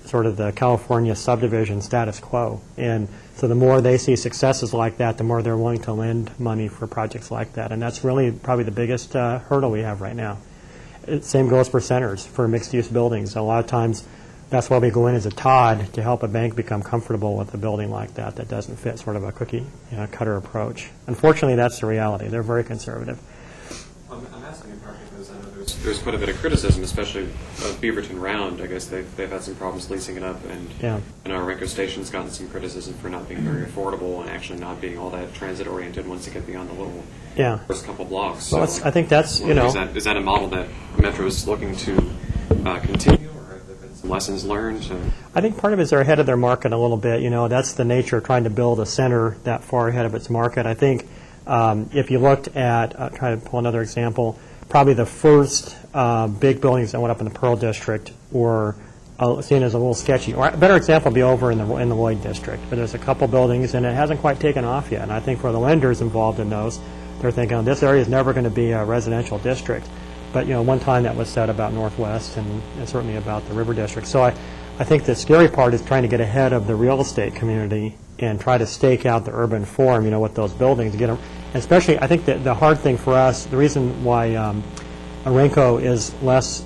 sort of the California subdivision status quo. And so the more they see successes like that, the more they're willing to lend money for projects like that. And that's really probably the biggest hurdle we have right now. Same goes for centers, for mixed-use buildings. A lot of times that's why we go in as a TOD to help a bank become comfortable with a building like that that doesn't fit sort of a cookie cutter approach. Unfortunately, that's the reality. They're very conservative. I'm asking in part because I know there's quite a bit of criticism, especially of Beaverton Round. I guess they've had some problems leasing it up, and our Renko Station's gotten some criticism for not being very affordable and actually not being all that transit-oriented once you get beyond the little first couple blocks. So, well, I think that's, is that a model that Metro is looking to continue, or have there been some lessons learned? I think part of it is they're ahead of their market a little bit. That's the nature of trying to build a center that far ahead of its market. I think if you looked at, try to pull another example, probably the first big buildings that went up in the Pearl District were seen as a little sketchy. Or a better example would be over in the Lloyd District. But there's a couple buildings, and it hasn't quite taken off yet. And I think for the lenders involved in those, they're thinking, oh, this area is never going to be a residential district. But, one time that was said about Northwest and certainly about the River District. So I think the scary part is trying to get ahead of the real estate community and try to stake out the urban form, with those buildings, get them. Especially, I think that the hard thing for us, the reason why Renko is less,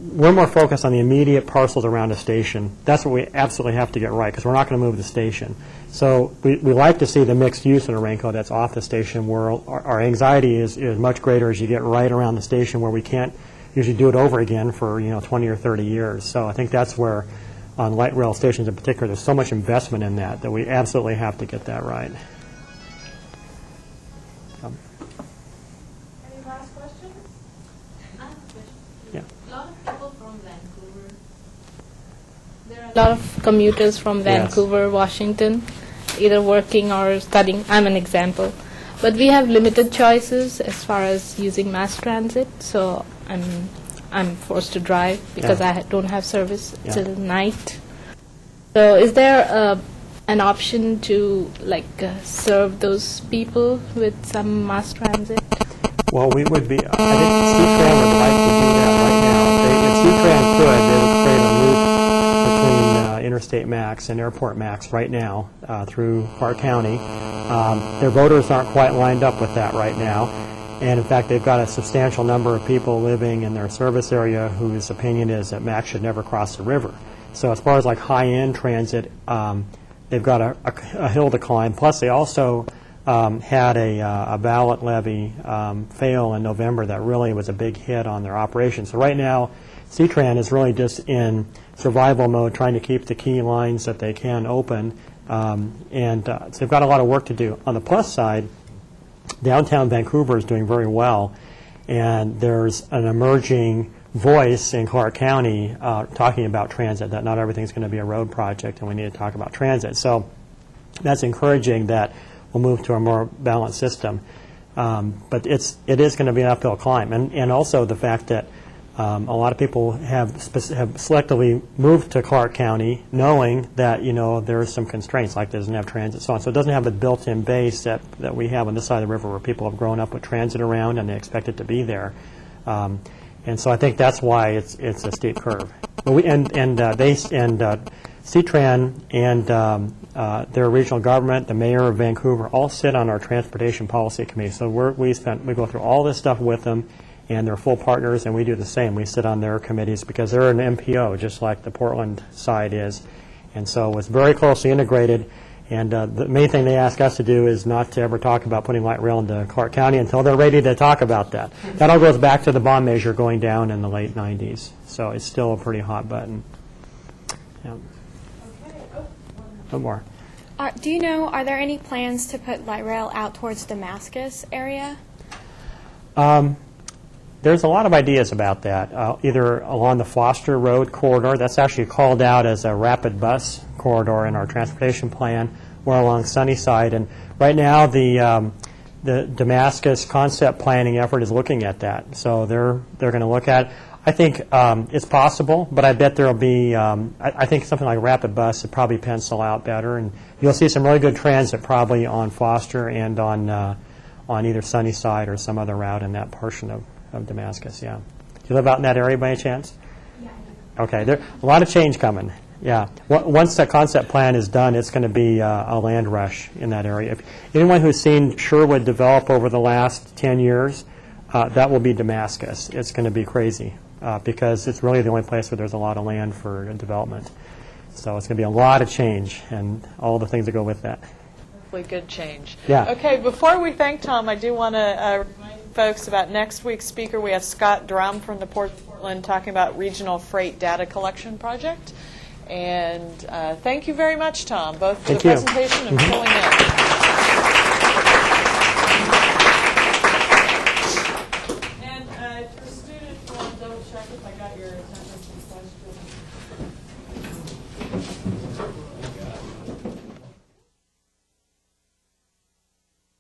we're more focused on the immediate parcels around a station. That's what we absolutely have to get right, because we're not going to move the station. So we like to see the mixed use in a Renko that's off the station, where our anxiety is much greater as you get right around the station, where we can't usually do it over again for 20 or 30 years. So I think that's where, on light rail stations in particular, there's so much investment in that we absolutely have to get that right. Any last questions? I have a question. Yeah. A lot of people from Vancouver. There are a lot of commuters from Vancouver, Washington, either working or studying. I'm an example. But we have limited choices as far as using mass transit, so I'm forced to drive because I don't have service till night. So is there an option to serve those people with some mass transit? Well, we would be, I think C-Tran would like to do that right now. If C-Tran could, they would create a loop between Interstate Max and Airport Max right now through Clark County. Their voters aren't quite lined up with that right now. And in fact, they've got a substantial number of people living in their service area whose opinion is that Max should never cross the river. So as far as high-end transit, they've got a hill to climb. Plus, they also had a ballot levy fail in November that really was a big hit on their operation. So right now, C-Tran is really just in survival mode, trying to keep the key lines that they can open. So they've got a lot of work to do. On the plus side, downtown Vancouver is doing very well, and there's an emerging voice in Clark County talking about transit, that not everything's going to be a road project and we need to talk about transit. So that's encouraging that we'll move to a more balanced system. But it is going to be an uphill climb. And also the fact that a lot of people have selectively moved to Clark County knowing that, there are some constraints, like it doesn't have transit, so on. So it doesn't have the built-in base that we have on this side of the river, where people have grown up with transit around and they expect it to be there. And so I think that's why it's a steep curve. But C-Tran and their regional government, the mayor of Vancouver, all sit on our transportation policy committee. So we go through all this stuff with them, and they're full partners, and we do the same. We sit on their committees because they're an MPO, just like the Portland side is. And so it's very closely integrated. And the main thing they ask us to do is not to ever talk about putting light rail into Clark County until they're ready to talk about that. That all goes back to the bond measure going down in the late 90s. So it's still a pretty hot button. Yeah. Okay. One more. Do you know, are there any plans to put light rail out towards Damascus area? There's a lot of ideas about that, either along the Foster Road corridor. That's actually called out as a rapid bus corridor in our transportation plan, or along Sunnyside. And right now, the the Damascus concept planning effort is looking at that. So they're going to look at it. I think it's possible, but I bet there will be, I think something like rapid bus would probably pencil out better, and you'll see some really good transit probably on Foster and on either Sunnyside or some other route in that portion of Damascus, yeah. Do you live out in that area by any chance? Yeah. Okay, there's a lot of change coming, yeah. Once the concept plan is done, it's going to be a land rush in that area. If anyone who's seen Sherwood develop over the last 10 years, that will be Damascus. It's going to be crazy. Because it's really the only place where there's a lot of land for development. So it's going to be a lot of change and all the things that go with that. Hopefully good change. Yeah. Okay, before we thank Tom, I do want to remind folks about next week's speaker. We have Scott Drum from the Port of Portland talking about Regional Freight Data Collection Project. And thank you very much, Tom, both for the presentation and filling in.